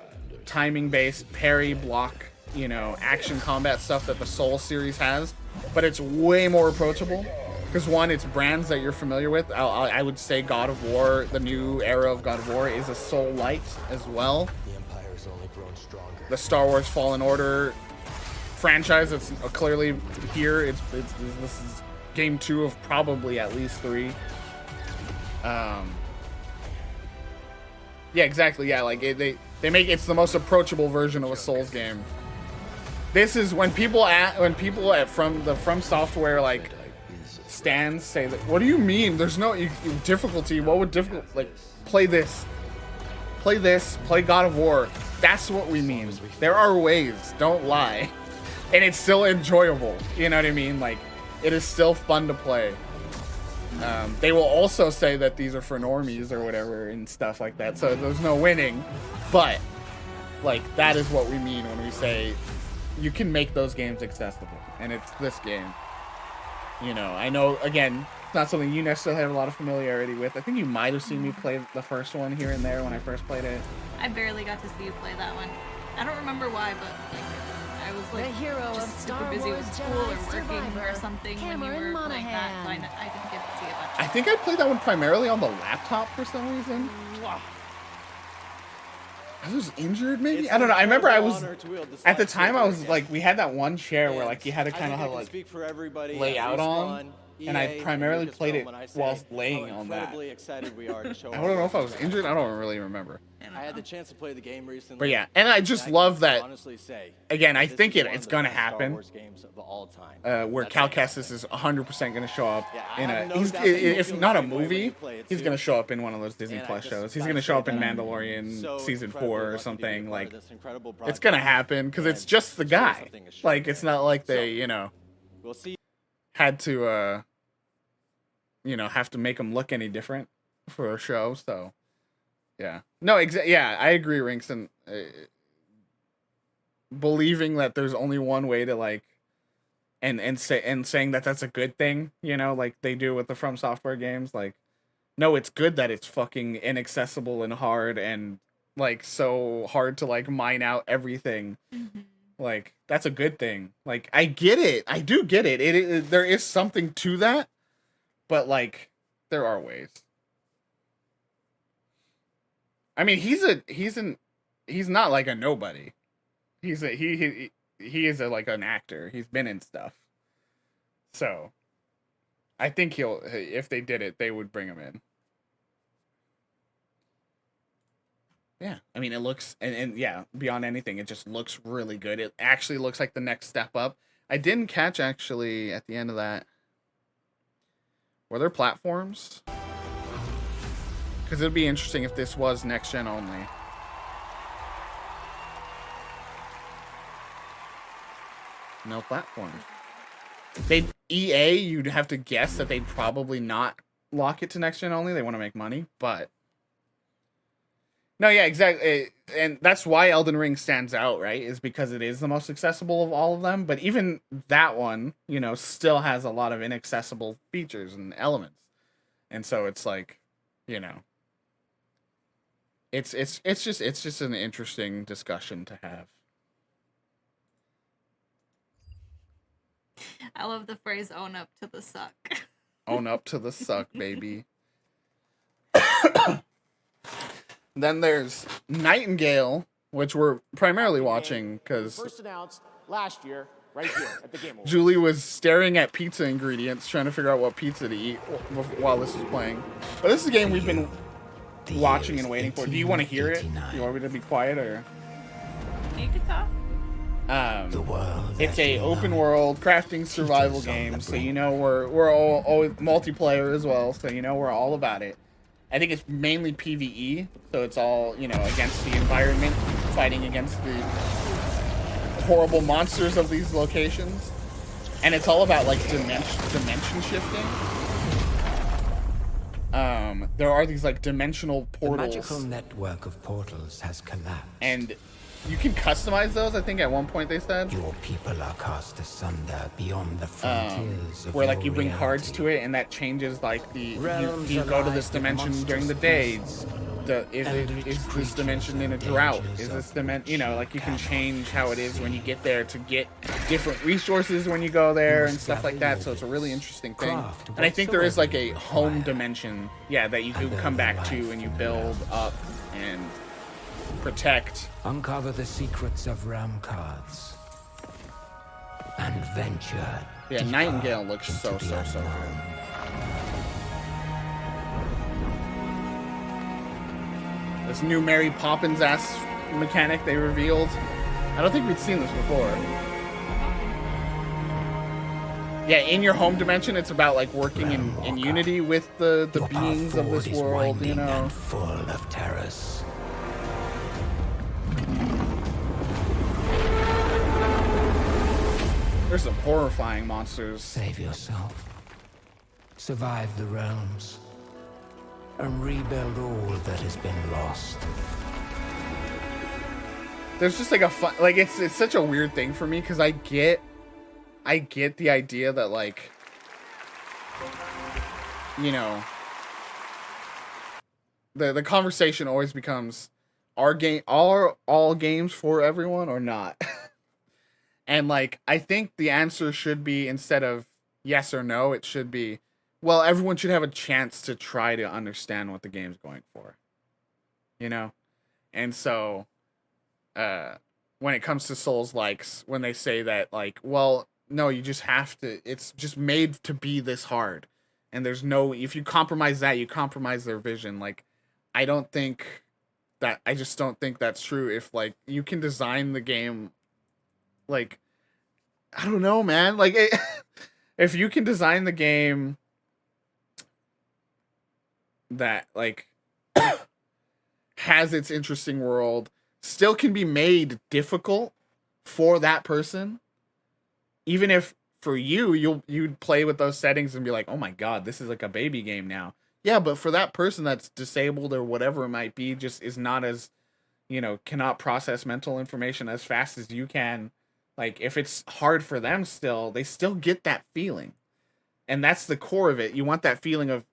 timing based parry block, you know, action combat stuff that the Soul series has, but it's way more approachable because one, it's brands that you're familiar with. I would say God of War, the new era of God of War, is a Soul light as well. The Star Wars Fallen Order franchise that's clearly here. This is game 2 of probably at least 3. Yeah, exactly. Yeah, like they make it's the most approachable version of a Souls game. This is when people from the From Software like stands say that. What do you mean? There's no difficulty. What would difficult like play this? Play God of War. That's what we mean. There are ways. Don't lie. And it's still enjoyable. You know what I mean? Like it is still fun to play. They will also say that these are for normies or whatever and stuff like that. So there's no winning, but like that is what we mean when we say you can make those games accessible, and it's this game. You know, I know again, it's not something you necessarily have a lot of familiarity with. I think you might have seen me play the first one here and there when I first played it. I barely got to see you play that one. I don't remember why, but like I was like just super busy with school or working or something when you were playing that, so I didn't get to see a bunch. I think I played that one primarily on the laptop for some reason. I was injured, maybe? I don't know. I remember I was at the time. I was like, we had that one chair where like you had to kind of have like lay out on, and I primarily played it whilst laying on that. I don't know if I was injured. I don't really remember. I had the chance to play the game recently. But yeah, and I just love that. Again, I think it's gonna happen. Where Cal Kestis is 100% gonna show up in a. If not a movie, he's gonna show up in one of those Disney Plus shows. He's gonna show up in Mandalorian season 4 or something. Like, it's gonna happen because it's just the guy. Like, it's not like they, you know, had to, you know, have to make him look any different for a show. So. Yeah. No, yeah, I agree, Rinkston. Believing that there's only one way to like and saying that that's a good thing, you know, like they do with the From Software games, like no, it's good that it's fucking inaccessible and hard and like so hard to like mine out everything. Mm-hmm. Like that's a good thing. Like I get it. I do get it. It there is something to that, but like there are ways. I mean, he's not like a nobody. He is like an actor. He's been in stuff. So, I think if they did it, they would bring him in. Yeah, I mean, it looks and yeah, beyond anything, it just looks really good. It actually looks like the next step up. I didn't catch actually at the end of that. Were there platforms? Because it'd be interesting if this was next gen only. No platforms. EA, you'd have to guess that they'd probably not lock it to next gen only. They want to make money, but No, yeah, exactly. And that's why Elden Ring stands out, right? Is because it is the most accessible of all of them. But even that one, you know, still has a lot of inaccessible features and elements. And so it's like, you know, it's just an interesting discussion to have. I love the phrase "own up to the suck." Own up to the suck, baby. Then there's Nightingale, which we're primarily watching because First announced last year, right here at the Game Awards. Julie was staring at pizza ingredients, trying to figure out what pizza to eat while this was playing. But this is a game we've been watching and waiting for. Do you want to hear it? Do you want me to be quiet or? You can talk. It's a open world crafting survival game, so you know we're all multiplayer as well, so you know we're all about it. I think it's mainly PvE, so it's all, you know, against the environment, fighting against the horrible monsters of these locations. And it's all about like dimension shifting. There are these like dimensional portals. The magical network of portals has collapsed. And you can customize those, I think at one point they said. Your people are cast asunder beyond the frontiers of where like your you bring reality. cards to it and that changes like the you go to this dimension during the day. Is this dimension in a drought? Is this dimension, you know, like you can change how it is when you get there to get different resources when you go there and stuff like that. So it's a really interesting thing. And I think there is like a home dimension, yeah, that you do come back to and you build up and protect. Uncover the secrets of realm cards and venture. Yeah, Nightingale looks so good. This new Mary Poppins ass mechanic they revealed. I don't think we'd seen this before. Yeah, in your home dimension, it's about like working in unity with the beings of this world, you know. Full of terrors. There's some horrifying monsters. Save yourself. Survive the realms. And rebuild all that has been lost. There's just like a fun, like it's such a weird thing for me because I get the idea that like, you know, the conversation always becomes, are all games for everyone or not? And like I think the answer should be, instead of yes or no, it should be, well, everyone should have a chance to try to understand what the game's going for. You know? And so when it comes to Souls likes, when they say that like, well, no, you just have to, it's just made to be this hard. And there's no, if you compromise that, you compromise their vision. Like, I just don't think that's true. If like you can design the game, like, I don't know, man. Like, if you can design the game that like has its interesting world, still can be made difficult for that person, even if for you'd play with those settings and be like, oh my god, this is like a baby game now. Yeah, but for that person that's disabled or whatever it might be, just is not as, you know, cannot process mental information as fast as you can. Like, if it's hard for them still, they still get that feeling. And that's the core of it. You want that feeling of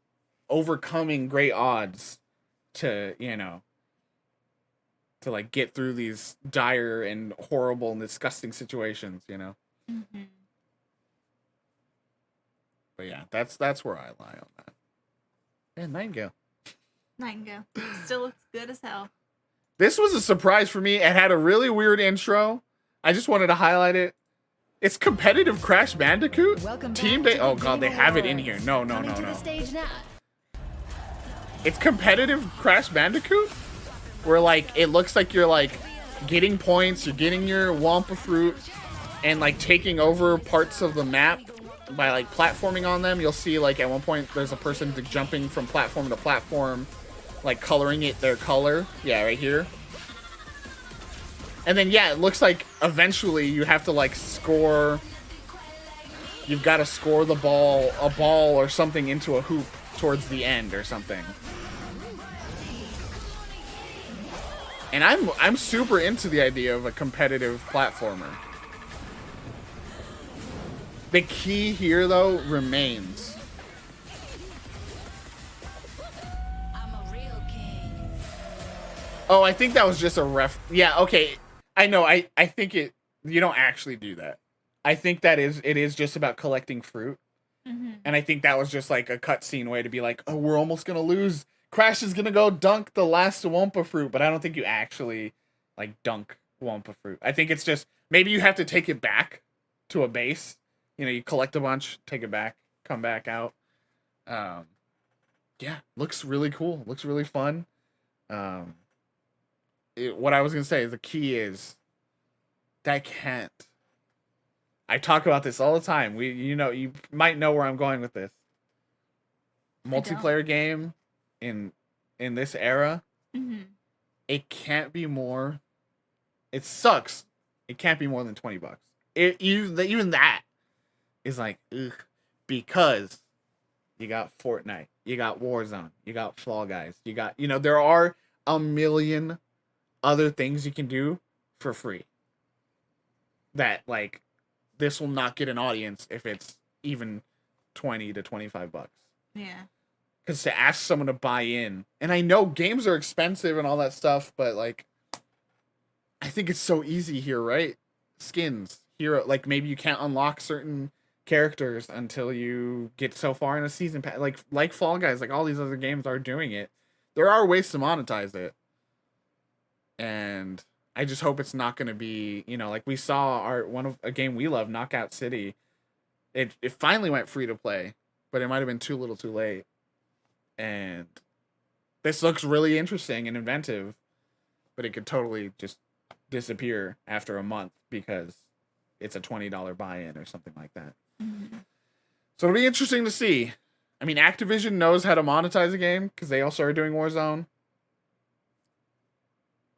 overcoming great odds to, you know, to like get through these dire and horrible and disgusting situations, you know. Mm-hmm. But yeah, that's where I lie on that. Yeah, Nightingale. Nightingale still looks good as hell. This was a surprise for me. It had a really weird intro. I just wanted to highlight it. It's competitive Crash Bandicoot. Team Day. Oh god, they have it in here. No. It's competitive Crash Bandicoot, where like it looks like you're like getting points, you're getting your Wampa fruit, and like taking over parts of the map by like platforming on them. You'll see like at one point there's a person jumping from platform to platform, like coloring it their color. Yeah, right here. And then yeah, it looks like eventually you have to like score. You've got to score a ball or something into a hoop towards the end or something. And I'm super into the idea of a competitive platformer. The key here, though, remains. Oh, I think that was just a ref. Yeah, okay. I know. I think you don't actually do that. I think it is just about collecting fruit. And I think that was just like a cutscene way to be like, oh, we're almost gonna lose. Crash is gonna go dunk the last Wumpa fruit, but I don't think you actually like dunk Wumpa fruit. I think it's just maybe you have to take it back to a base. You know, you collect a bunch, take it back, come back out. Yeah, looks really cool. Looks really fun. What I was gonna say, the key is that can't. I talk about this all the time. You might know where I'm going with this. Multiplayer game in this era, it can't be more. It sucks. It can't be more than $20. Even that is like, ugh, because you got Fortnite, you got Warzone, you got Fall Guys, you got there are a million other things you can do for free. That like. This will not get an audience if it's even $20 to $25. Yeah. Because to ask someone to buy in, and I know games are expensive and all that stuff, but like, I think it's so easy here, right? Skins, hero, like maybe you can't unlock certain characters until you get so far in a season pass, like Fall Guys, like all these other games are doing it. There are ways to monetize it, and I just hope it's not going to be, like we saw a game we love, Knockout City. It finally went free to play, but it might have been too little too late. And this looks really interesting and inventive, but it could totally just disappear after a month because it's a $20 buy-in or something like that. So it'll be interesting to see. I mean, Activision knows how to monetize a game because they also are doing Warzone.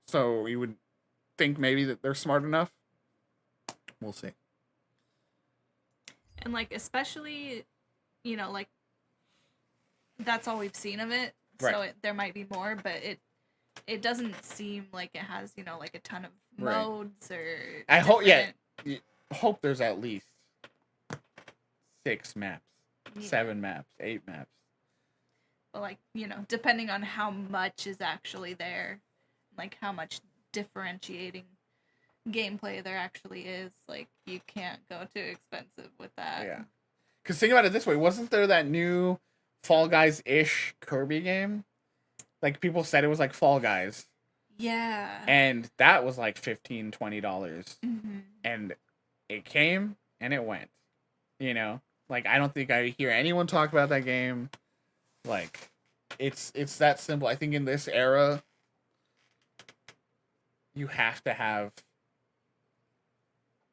So you would think maybe that they're smart enough. We'll see. And like especially, like that's all we've seen of it. Right. So there might be more, but it doesn't seem like it has like a ton of modes or. I hope there's at least 6 maps, 7 maps, 8 maps. But like depending on how much is actually there, like how much differentiating gameplay there actually is, like you can't go too expensive with that. Yeah, because think about it this way: wasn't there that new Fall Guys-ish Kirby game? Like people said it was like Fall Guys. Yeah. And that was like $15-$20, and it came and it went. Like I don't think I hear anyone talk about that game. Like, it's that simple. I think in this era, you have to have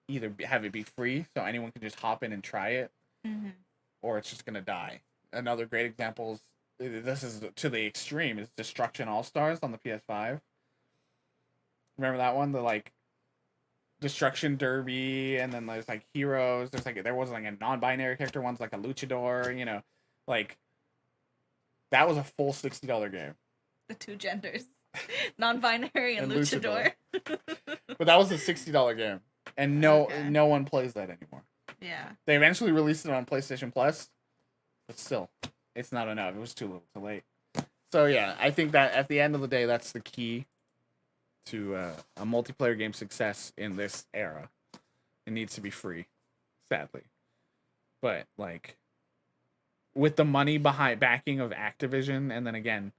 either have it be free so anyone can just hop in and try it, or it's just gonna die. Another great example is, this is to the extreme, is Destruction All-Stars on the PS5. Remember that one? The like Destruction Derby, and then there's like Heroes. There was like a non-binary character, one's like a luchador, like that was a full $60 game. The two genders. Non-binary and luchador. But that was a $60 game. And no one plays that anymore. Yeah. They eventually released it on PlayStation Plus, but still, it's not enough. It was too little, too late. So yeah, I think that at the end of the day, that's the key to a multiplayer game success in this era. It needs to be free, sadly. But like, with the money behind backing of Activision, and then again,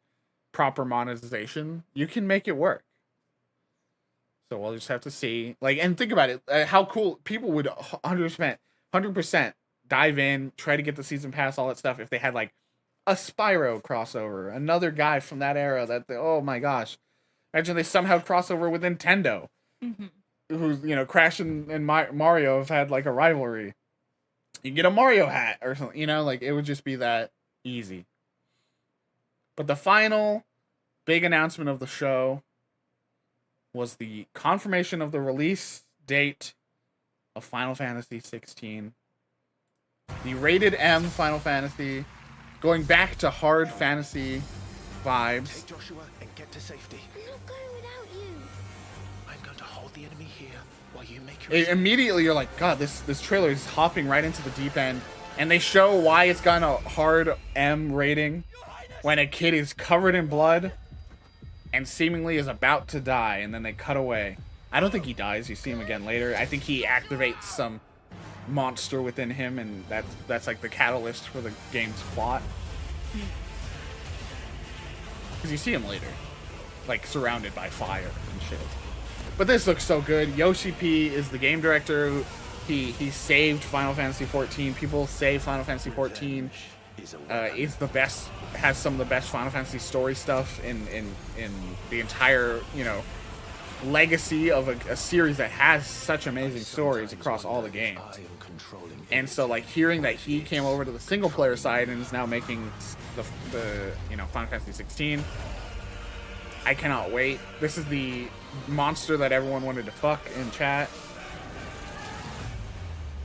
proper monetization, you can make it work. So we'll just have to see. Like, and think about it, how cool people would 100% dive in, try to get the season pass, all that stuff, if they had like a Spyro crossover, another guy from that era oh my gosh. Imagine they somehow crossover with Nintendo, who's, Crash and Mario have had like a rivalry. You get a Mario hat or something, like it would just be that easy. But the final big announcement of the show was the confirmation of the release date of Final Fantasy 16. The rated M Final Fantasy, going back to hard fantasy vibes. Take Joshua and get to safety. I'm not going without you. I'm going to hold the enemy here while you make your Immediately you're like, God, this trailer is hopping right into the deep end. And they show why it's gotten a hard M rating when a kid is covered in blood and seemingly is about to die, and then they cut away. I don't think he dies. You see him again later. I think he activates some monster within him, and that's like the catalyst for the game's plot. Because you see him later, like surrounded by fire and shit. But this looks so good. Yoshi P is the game director. He saved Final Fantasy 14. People say Final Fantasy 14 is the best, has some of the best Final Fantasy story stuff in the entire, you know, legacy of a series that has such amazing stories across all the games. And so, like, hearing that he came over to the single player side and is now making the you know, Final Fantasy 16, I cannot wait. This is the monster that everyone wanted to fuck in chat.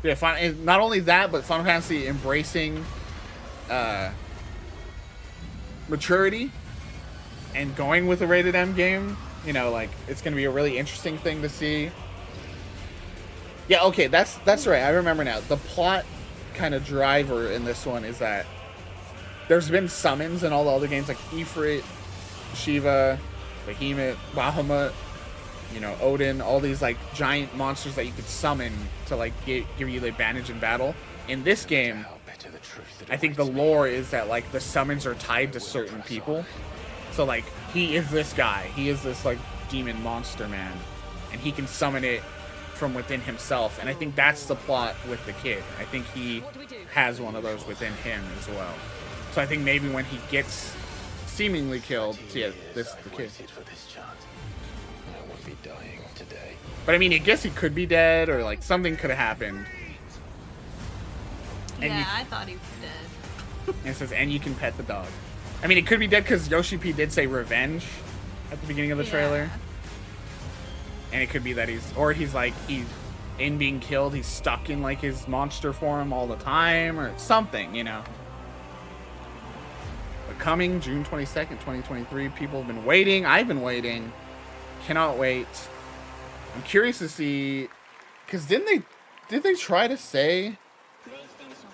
Yeah, not only that, but Final Fantasy embracing maturity and going with a rated M game. You know, like, it's gonna be a really interesting thing to see. Yeah, okay, that's right. I remember now. The plot kind of driver in this one is that there's been summons in all the other games, like Ifrit, Shiva, Behemoth, Bahamut, you know, Odin, all these like giant monsters that you could summon to like give you the advantage in battle. In this game, I think the lore is that like the summons are tied to certain people. So like he is this guy, he is this like demon monster man, and he can summon it from within himself. And I think that's the plot with the kid. I think he has one of those within him as well. So I think maybe when he gets seemingly killed, yeah, this the kid. Dying today. But I mean, I guess he could be dead, or like something could have happened. And yeah, I thought he was dead. And it says, and you can pet the dog. I mean, it could be dead because Yoshi P did say revenge at the beginning of the trailer. And it could be that he's like, in being killed, he's stuck in like his monster form all the time, or something, you know. But coming June 22nd, 2023, people have been waiting. I've been waiting. Cannot wait. I'm curious to see, because did they try to say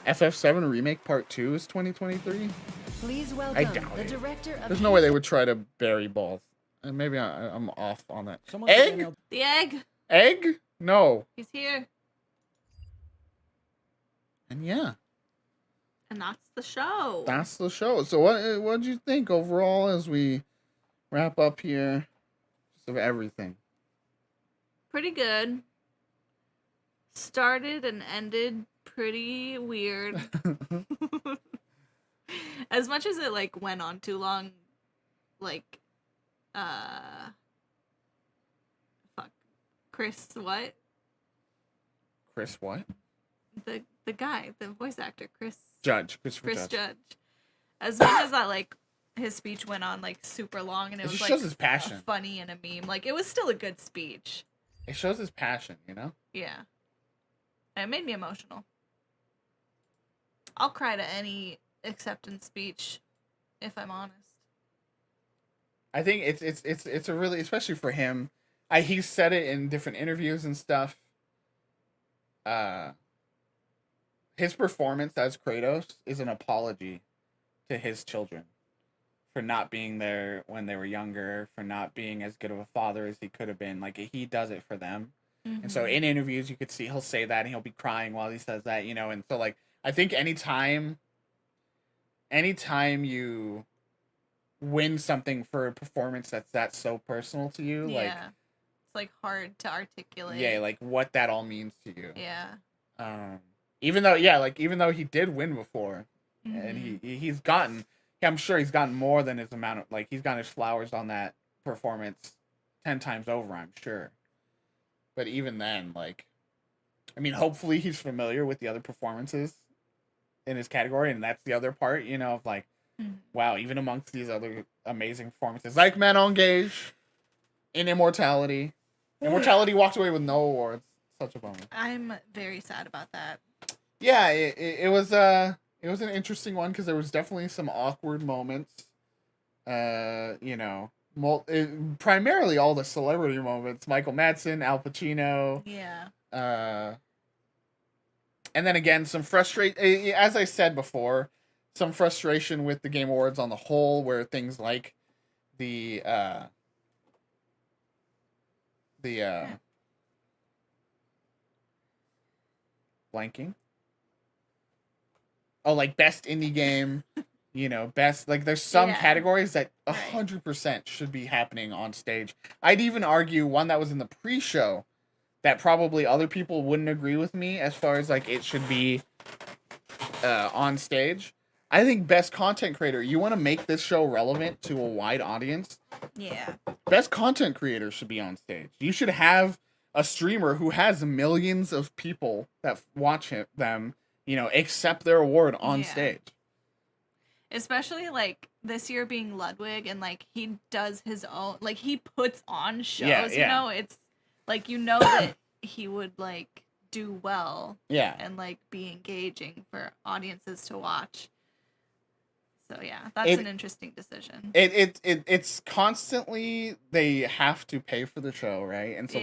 FF7 Remake Part 2 is 2023? Please welcome I doubt the it. director of There's no way they would try to bury both. And maybe I'm off on that. Egg? The egg. Egg? No. He's here. And yeah. And that's the show. That's the show. So what did you think overall as we wrap up here? Of everything. Pretty good. Started and ended pretty weird. As much as it like went on too long, like Chris what? Chris what? The guy, the voice actor, Chris Judge. Chris Judge. As much as that like his speech went on like super long and it was just like shows his passion. Funny and a meme. Like it was still a good speech. It shows his passion, you know? Yeah. And it made me emotional. I'll cry to any acceptance speech if I'm honest. I think it's a really, especially for him. He's said it in different interviews and stuff. His performance as Kratos is an apology to his children for not being there when they were younger, for not being as good of a father as he could have been. Like, he does it for them. Mm-hmm. And so in interviews, you could see he'll say that and he'll be crying while he says that, you know? And so, like, I think anytime you win something for a performance that's so personal to you, like, it's like hard to articulate. Yeah, like what that all means to you. Yeah. Even though he did win before, mm-hmm. and he's gotten, I'm sure he's gotten more than his amount of, like, he's gotten his flowers on that performance 10 times over, I'm sure. But even then, like, I mean, hopefully he's familiar with the other performances in his category, and that's the other part, you know, of like, wow, even amongst these other amazing performances, like Manon Gage in Immortality. Immortality walked away with no awards. Such a bummer. I'm very sad about that. Yeah, it was an interesting one because there was definitely some awkward moments. You know, primarily all the celebrity moments. Michael Madsen, Al Pacino. Yeah. And then again, some as I said before, some frustration with the Game Awards on the whole, where things like the blanking. Oh, like best indie game, you know, best, like there's some categories that 100% should be happening on stage. I'd even argue one that was in the pre-show that probably other people wouldn't agree with me as far as like it should be on stage. I think best content creator, you want to make this show relevant to a wide audience. Yeah. Best content creator should be on stage. You should have a streamer who has millions of people that watch them, you know, accept their award on stage. Especially like this year being Ludwig, and like he does his own, like he puts on shows, you know, it's like, you know, that he would like do well and like be engaging for audiences to watch. So yeah, that's an interesting decision. It's constantly, they have to pay for the show, right? And so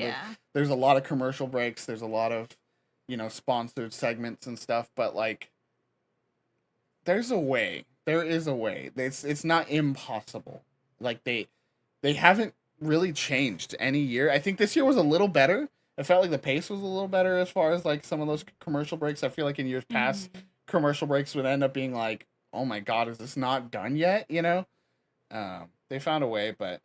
there's a lot of commercial breaks, there's a lot of, you know, sponsored segments and stuff, but like there's a way. There is a way. It's not impossible. Like they haven't really changed any year. I think this year was a little better. It felt like the pace was a little better as far as like some of those commercial breaks. I feel like in years past, commercial breaks would end up being like, oh my god, is this not done yet? You know, they found a way, but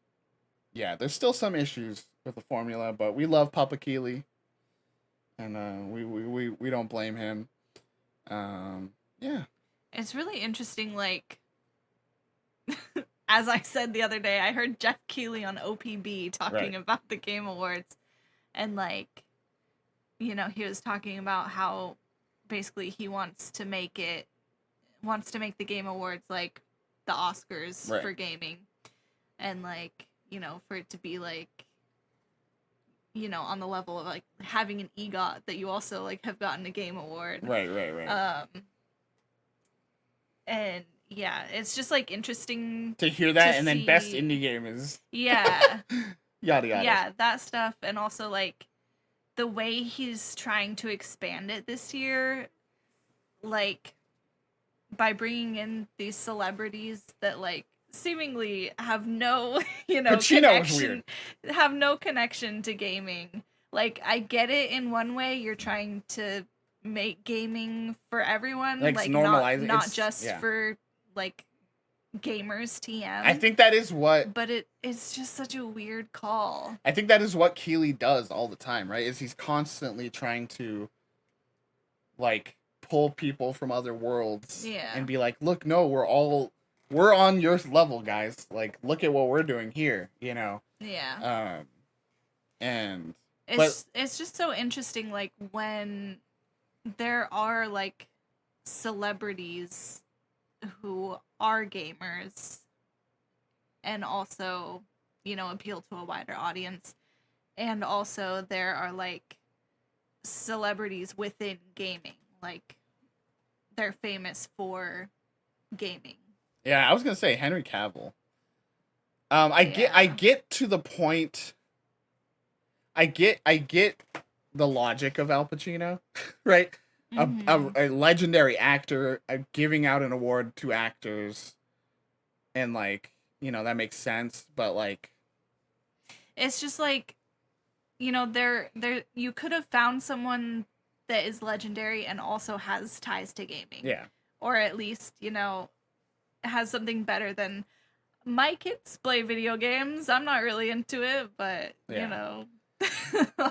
yeah, there's still some issues with the formula. But we love Papa Keeley, and we don't blame him. Yeah, it's really interesting. Like, as I said the other day, I heard Jeff Keighley on OPB talking about the Game Awards, and like, you know, he was talking about how basically he wants to make the Game Awards like the Oscars for gaming, and like, you know, for it to be like, you know, on the level of like having an EGOT that you also like have gotten a Game Award. Right. And yeah, it's just like interesting to hear that, and then best indie game is yada yada. Yeah, that stuff, and also like the way he's trying to expand it this year, like by bringing in these celebrities that like seemingly have no, you know, connection, have no connection to gaming. Like, I get it in one way, you're trying to make gaming for everyone, like not just for like gamers TM. I think that is what, but it's just such a weird call. I think that is what Keeley does all the time, right? Is he's constantly trying to like pull people from other worlds and be like, look, no, we're on your level, guys. Like, look at what we're doing here, you know? Yeah. And it's just so interesting, like when there are like celebrities who are gamers and also, you know, appeal to a wider audience, and also there are like celebrities within gaming, like they're famous for gaming. Yeah, I was gonna say Henry Cavill. I get to the point. I get the logic of Al Pacino, right? A legendary actor giving out an award to actors, and like, you know, that makes sense. But like, it's just like, you know, there you could have found someone that is legendary and also has ties to gaming. Yeah. Or at least, you know, has something better than my kids play video games. I'm not really into it, but you know,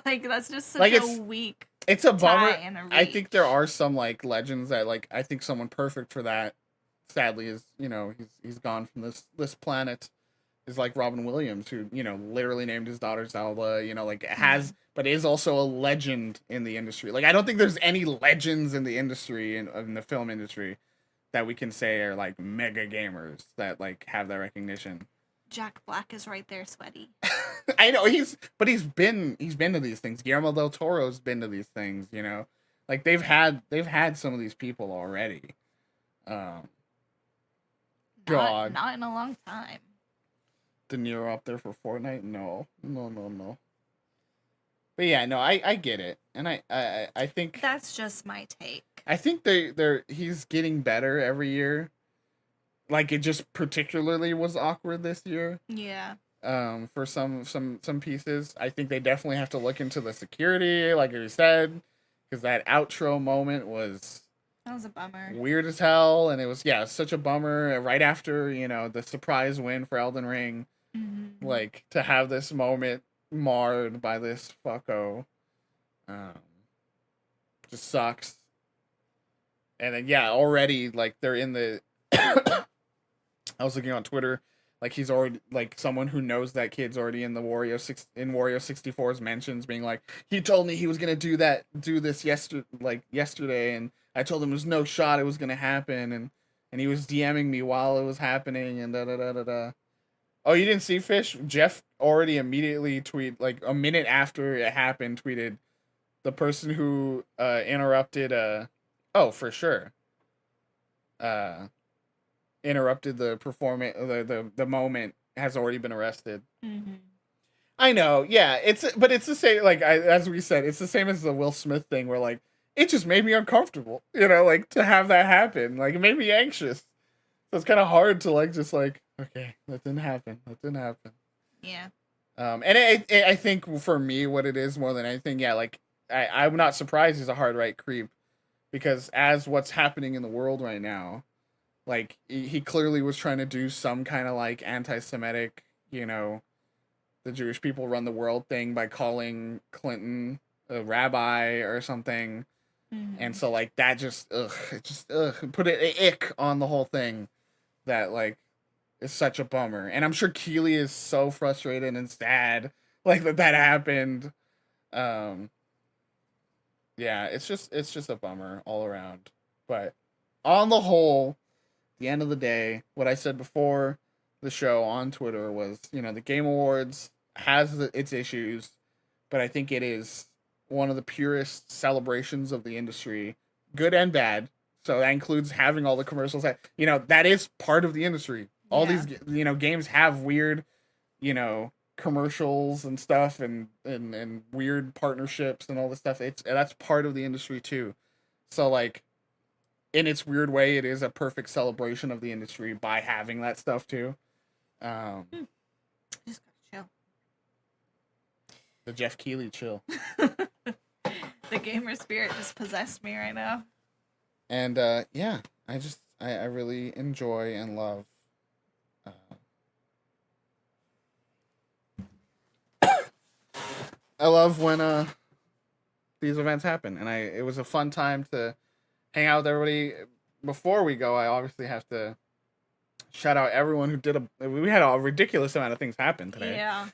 like that's just such a weak. It's a bummer. I think there are some like legends that like, I think someone perfect for that, sadly, is, you know, he's gone from this planet, is like Robin Williams, who, you know, literally named his daughter Zelda, you know, like but is also a legend in the industry. Like, I don't think there's any legends in the industry, in the film industry, that we can say are like mega gamers that like have that recognition. Jack Black is right there, sweaty. I know he's been to these things. Guillermo del Toro's been to these things, you know, like they've had some of these people already. Not in a long time. De Niro up there for Fortnite? No. No. But yeah, no, I get it, and I think That's just my take. I think he's getting better every year. Like it just particularly was awkward this year. Yeah. For some pieces, I think they definitely have to look into the security, like you said, because that outro moment was That was a bummer. weird as hell, and it was such a bummer. Right after the surprise win for Elden Ring, like to have this moment marred by this fucko, just sucks. And then already like they're in the. I was looking on Twitter, like he's already like someone who knows that kid's already in the Wario 64's mentions, being like, he told me he was gonna do this yesterday, and I told him there's no shot it was gonna happen, and he was DMing me while it was happening, and da da da da da. Oh, you didn't see Fish? Jeff already immediately like a minute after it happened, tweeted the person who interrupted. Oh, for sure. Interrupted the performance, the moment has already been arrested. I know, yeah. But it's the same. Like as we said, it's the same as the Will Smith thing, where like it just made me uncomfortable. Like to have that happen, like it made me anxious. So it's kind of hard to like just like, okay, that didn't happen. Yeah. And I think for me, what it is more than anything, like I'm not surprised he's a hard right creep, because as what's happening in the world right now, like he clearly was trying to do some kind of like anti-Semitic, the Jewish people run the world thing by calling Clinton a rabbi or something. And so like that just put an ick on the whole thing that like is such a bummer. And I'm sure Keeley is so frustrated and sad like that happened. Yeah, it's just a bummer all around. But on the whole, the end of the day, what I said before the show on Twitter was, the Game Awards has its issues, but I think it is one of the purest celebrations of the industry, good and bad. So that includes having all the commercials that is part of the industry. All these, games have weird, commercials and stuff and weird partnerships and all this stuff. That's part of the industry too. So like, in its weird way, it is a perfect celebration of the industry by having that stuff too. Just gotta chill. The Jeff Keighley chill. The gamer spirit just possessed me right now. And yeah, I really enjoy and love. I love when these events happen, and it was a fun time to hang out with everybody. Before we go, I obviously have to shout out everyone who did we had a ridiculous amount of things happen today. Yeah.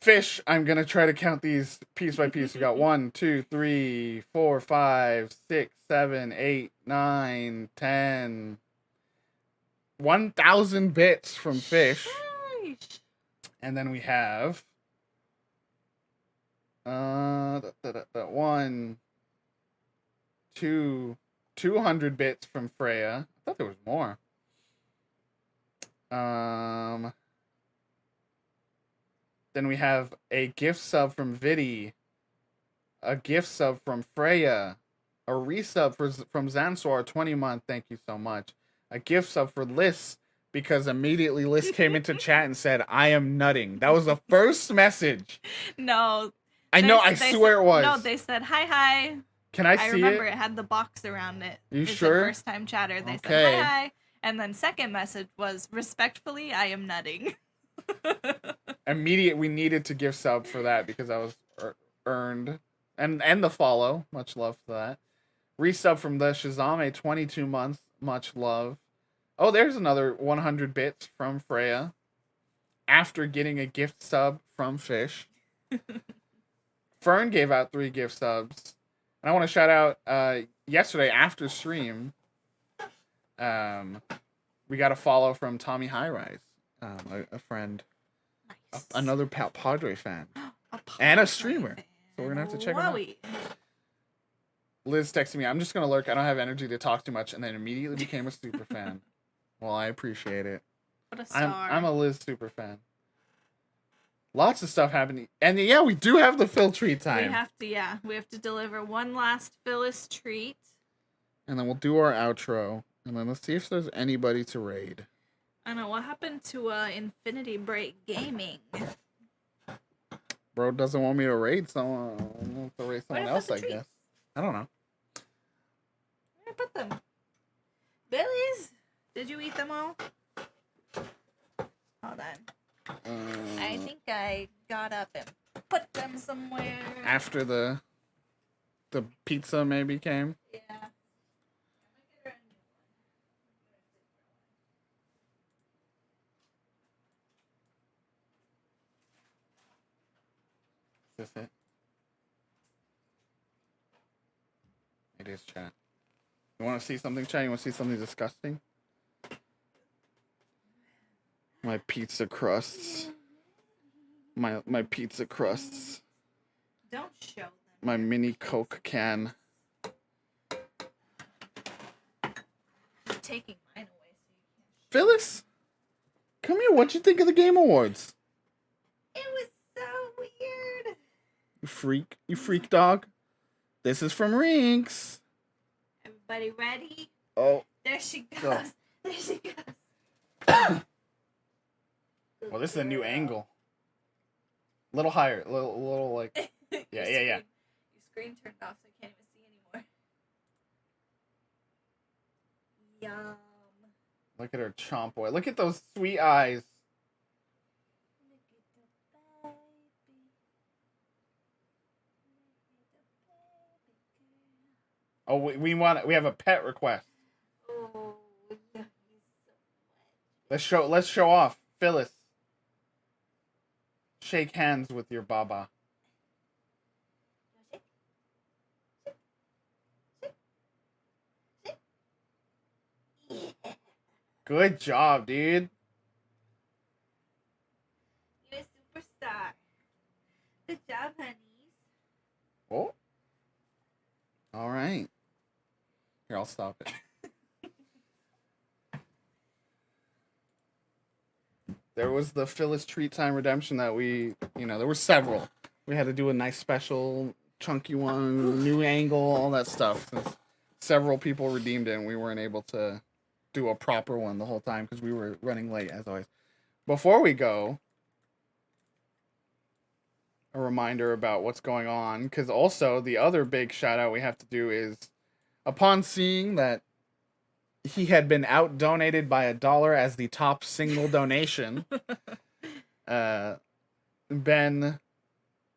Fish, I'm gonna try to count these piece by piece. We got 1, 2, 3, 4, 5, 6, 7, 8, 9, 10, 1,000 bits from Fish. Sheesh. And then we have 1, 2, 200 bits from Freya. I thought there was more. Then we have a gift sub from Viddy, a gift sub from Freya, a resub from Zansor, 20-month, thank you so much. A gift sub for Liz, because immediately Liz came into chat and said, I am nutting. That was the first message. No. I know, I swear it was. No, they said, hi. Can I see it? I remember it had the box around it. You sure? First time chatter. They said, hi. And then second message was, respectfully, I am nutting. We needed to give sub for that because I was earned. And the follow. Much love for that. Resub from the Shazame, 22 months. Much love. Oh, there's another 100 bits from Freya. After getting a gift sub from Fish. Fern gave out 3 gift subs. And I want to shout out yesterday after stream. We got a follow from Tommy Highrise, a friend. Nice. Another Padre fan. And a streamer. So we're going to have to check him out. Liz texted me, I'm just going to lurk. I don't have energy to talk too much. And then immediately became a super fan. Well, I appreciate it. What a star. I'm a Liz super fan. Lots of stuff happening. And yeah, we do have the Phil treat time. We have to deliver one last Phyllis treat. And then we'll do our outro. And then let's see if there's anybody to raid. I know, what happened to Infinity Break Gaming? Bro doesn't want me to raid someone. To raid someone else, I guess. I don't know. Where did I put them? Billy's? Did you eat them all? Hold on. I think I got up and put them somewhere. After the pizza maybe came? Yeah. Is this it? It is, chat. You want to see something, chat? You want to see something disgusting? My pizza crusts. My pizza crusts. Don't show them. My mini Coke can. You're taking mine away so you can't. Phyllis? Come here, what'd you think of the Game Awards? It was so weird. You freak dog. This is from Rinks. Everybody ready? Oh. There she goes. Go. There she goes. Well, this is a new angle. Little higher, little like. Yeah. Your screen turned off, so I can't even see anymore. Yum. Look at her chomp boy. Look at those sweet eyes. Oh, we have a pet request. Oh, he's so Let's show off. Phyllis. Shake hands with your baba. Good job, dude. You're a superstar. Good job, honeys. Oh. All right. Here, I'll stop it. There was the Phyllis Treat Time Redemption that there were several. We had to do a nice special, chunky one, new angle, all that stuff. Several people redeemed it, and we weren't able to do a proper one the whole time because we were running late, as always. Before we go, a reminder about what's going on, because also the other big shout out we have to do is, upon seeing that he had been out donated by $1 as the top single donation, Ben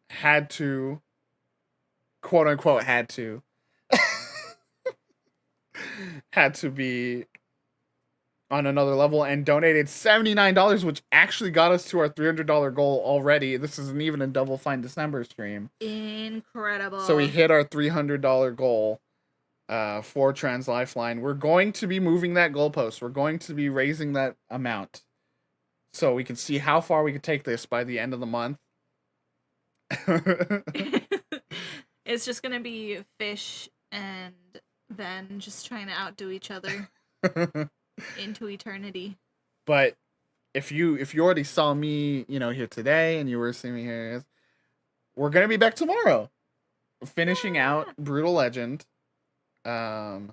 had to, quote unquote, had to be on another level and donated $79, which actually got us to our $300 goal already. This isn't even a Double Fine December stream. Incredible. So we hit our $300 goal for Trans Lifeline. We're going to be moving that goalpost. We're going to be raising that amount so we can see how far we can take this by the end of the month. It's just gonna be Fish and Ben just trying to outdo each other into eternity. But if you already saw me, here today, and you were seeing me here, we're gonna be back tomorrow, finishing out Brutal Legend. And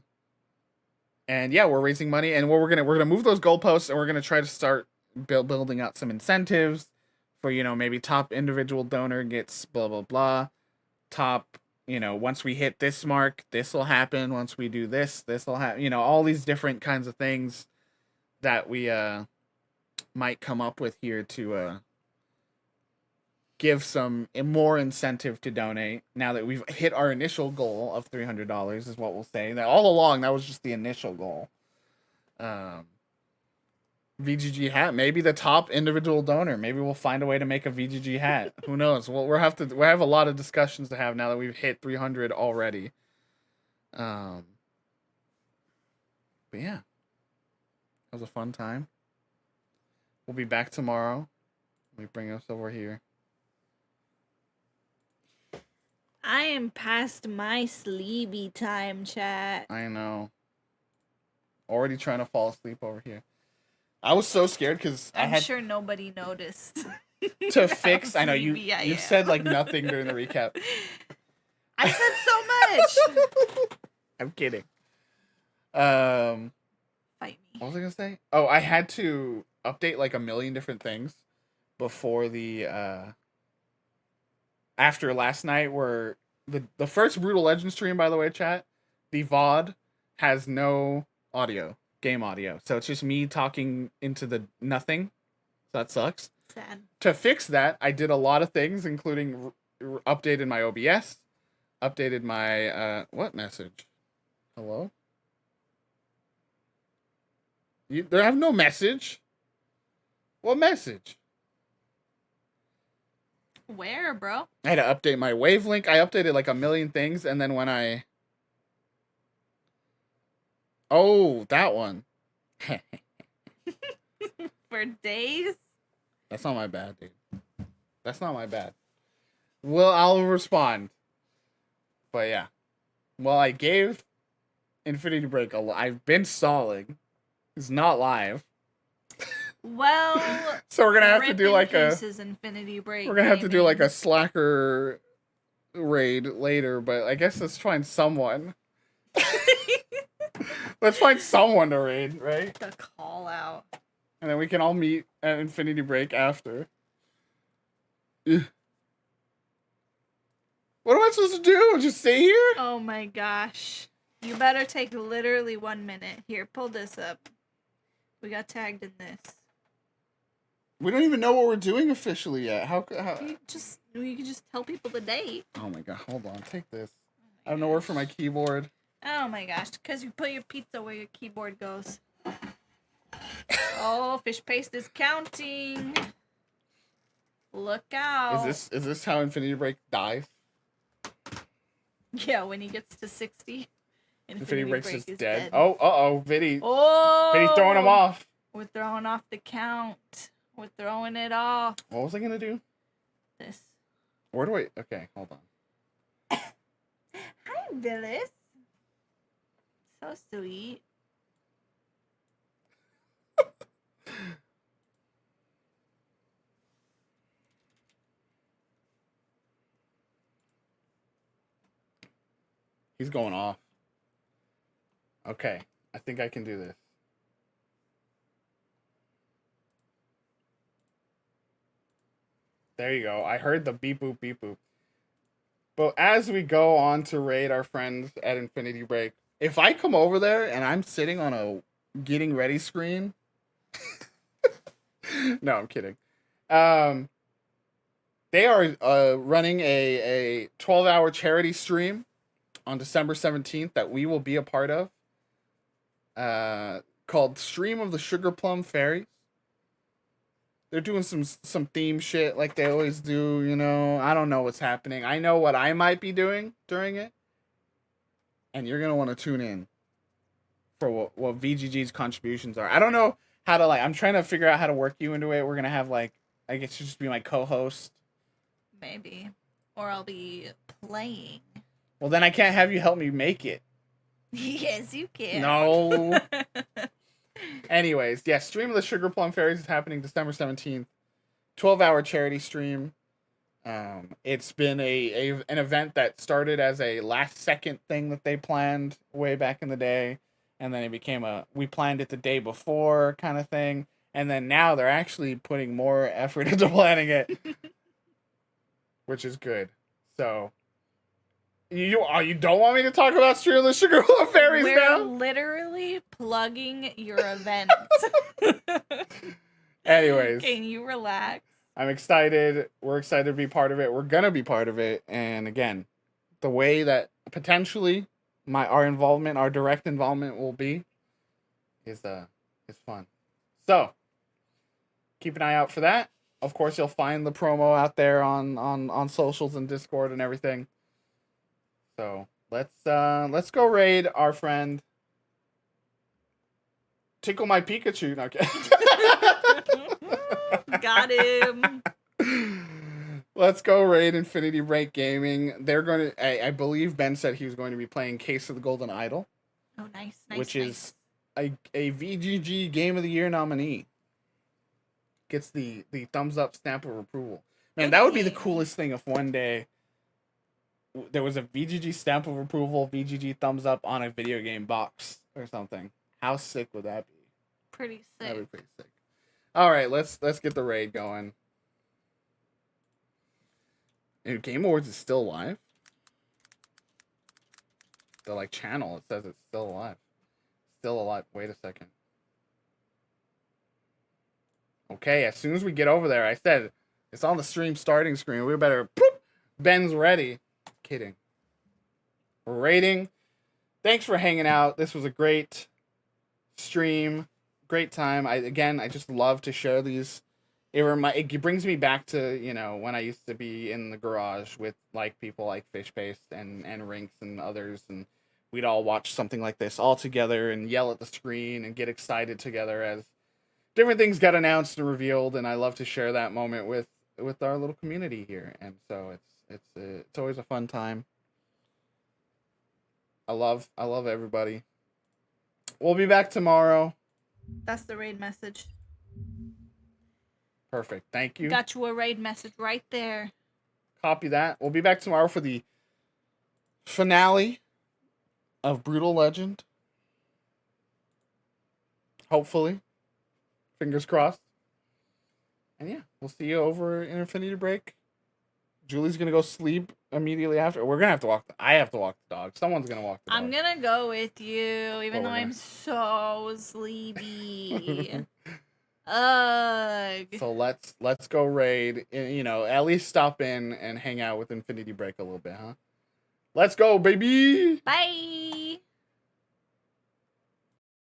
yeah, we're raising money, and we're gonna move those goalposts, and we're gonna try to start building out some incentives for maybe top individual donor gets blah blah blah, top once we hit this mark, this will happen. Once we do this will happen. All these different kinds of things that we might come up with here to give some more incentive to donate. Now that we've hit our initial goal of $300 is what we'll say. That all along that was just the initial goal. VGG hat, maybe the top individual donor. Maybe we'll find a way to make a VGG hat. Who knows? We have a lot of discussions to have now that we've hit 300 already. But yeah, it was a fun time. We'll be back tomorrow. Let me bring us over here. I am past my sleepy time, chat. I know. Already trying to fall asleep over here. I was so scared because I'm sure nobody noticed. To fix, I know you CBIM. said like nothing during the recap. I said so much. I'm kidding. Fight me. What was I gonna say? Oh, I had to update like a million different things before the after last night, where the first Brutal Legend stream, by the way, chat, the VOD has no audio, game audio. So it's just me talking into the nothing. So that sucks. Sad. To fix that, I did a lot of things, including updated my OBS, updated my what message? Hello? There have no message. What message? Where, bro? I had to update my wavelength. I updated like a million things, and then when I... Oh, that one. For days? That's not my bad, dude. That's not my bad. Well, I'll respond. But yeah. Well, I gave Infinity Break I've been stalling. It's not live. Well, so we're gonna have to do like Infinity Break. We're gonna have to do like a Slacker raid later, but I guess let's find someone. Let's find someone to raid, right? The call out. And then we can all meet at Infinity Break after. Ugh. What am I supposed to do? Just stay here? Oh my gosh. You better take literally 1 minute. Here, pull this up. We got tagged in this. We don't even know what we're doing officially yet. How? You can just tell people the date. Oh my god, hold on. Take this. I have nowhere for my keyboard. Oh my gosh, because you put your pizza where your keyboard goes. Oh, fish paste is counting. Look out. Is this how Infinity Break dies? Yeah, when he gets to 60. Infinity Break's Break just is dead. Oh, Viddy. Oh! Viddy's throwing him off. We're throwing off the count. We're throwing it off. What was I gonna do? This. Where do I... Okay, hold on. Hi, Billis. So sweet. He's going off. Okay, I think I can do this. There you go. I heard the beep boop beep boop. But as we go on to raid our friends at Infinity Break, if I come over there and I'm sitting on a getting ready screen, no, I'm kidding. They are running a 12-hour charity stream on December 17th that we will be a part of, called Stream of the Sugar Plum Fairies. They're doing some theme shit like they always do, you know. I don't know what's happening. I know what I might be doing during it. And you're going to want to tune in for what VGG's contributions are. I don't know how to, like, I'm trying to figure out how to work you into it. We're going to have, like, I guess you just be my co-host. Maybe. Or I'll be playing. Well, then I can't have you help me make it. Yes, you can. No. Anyways, yeah, Stream of the Sugar Plum Fairies is happening December 17th. 12-hour charity stream. It's been an event that started as a last-second thing that they planned way back in the day. And then it became we planned it the day before kind of thing. And then now they're actually putting more effort into planning it. Which is good. So... You don't want me to talk about Stream of the Sugar Plum Fairies now? We're literally plugging your event. Anyways. Can you relax? I'm excited. We're excited to be part of it. We're going to be part of it. And again, the way that potentially our direct involvement will be is fun. So, keep an eye out for that. Of course, you'll find the promo out there on socials and Discord and everything. So let's go raid our friend Tickle My Pikachu. Okay. Got him. Let's go raid Infinity Break Gaming. They're going to, I believe Ben said he was going to be playing Case of the Golden Idol. Oh, nice. Which is a VGG Game of the Year nominee. gets the thumbs up stamp of approval. Man, that would be the coolest thing if one day there was a VGG stamp of approval, VGG thumbs up on a video game box or something. How sick would that be? Pretty sick. That'd be pretty sick. All right, let's get the raid going. And Game Awards is still live. The like channel, it says it's still alive. Still alive. Wait a second. Okay, as soon as we get over there, I said it's on the stream starting screen. We better. Boop, Ben's ready. Kidding. We're rating. Thanks for hanging out. This was a great stream. Great time. I just love to share these. It brings me back to, you know, when I used to be in the garage with like people like Fish Paste and Rinks and others, and we'd all watch something like this all together and yell at the screen and get excited together as different things got announced and revealed. And I love to share that moment with our little community here. And so it's always a fun time. I love everybody. We'll be back tomorrow. That's the raid message. Perfect. Thank you. Got you a raid message right there. Copy that. We'll be back tomorrow for the finale of Brutal Legend. Hopefully. Fingers crossed. And yeah, we'll see you over in Infinity Break. Julie's going to go sleep immediately after. We're going to have to walk. I have to walk the dog. Someone's going to walk the dog. I'm going to go with you, even though I'm so sleepy. Ugh. So let's go raid. You know, at least stop in and hang out with Infinity Break a little bit, huh? Let's go, baby. Bye.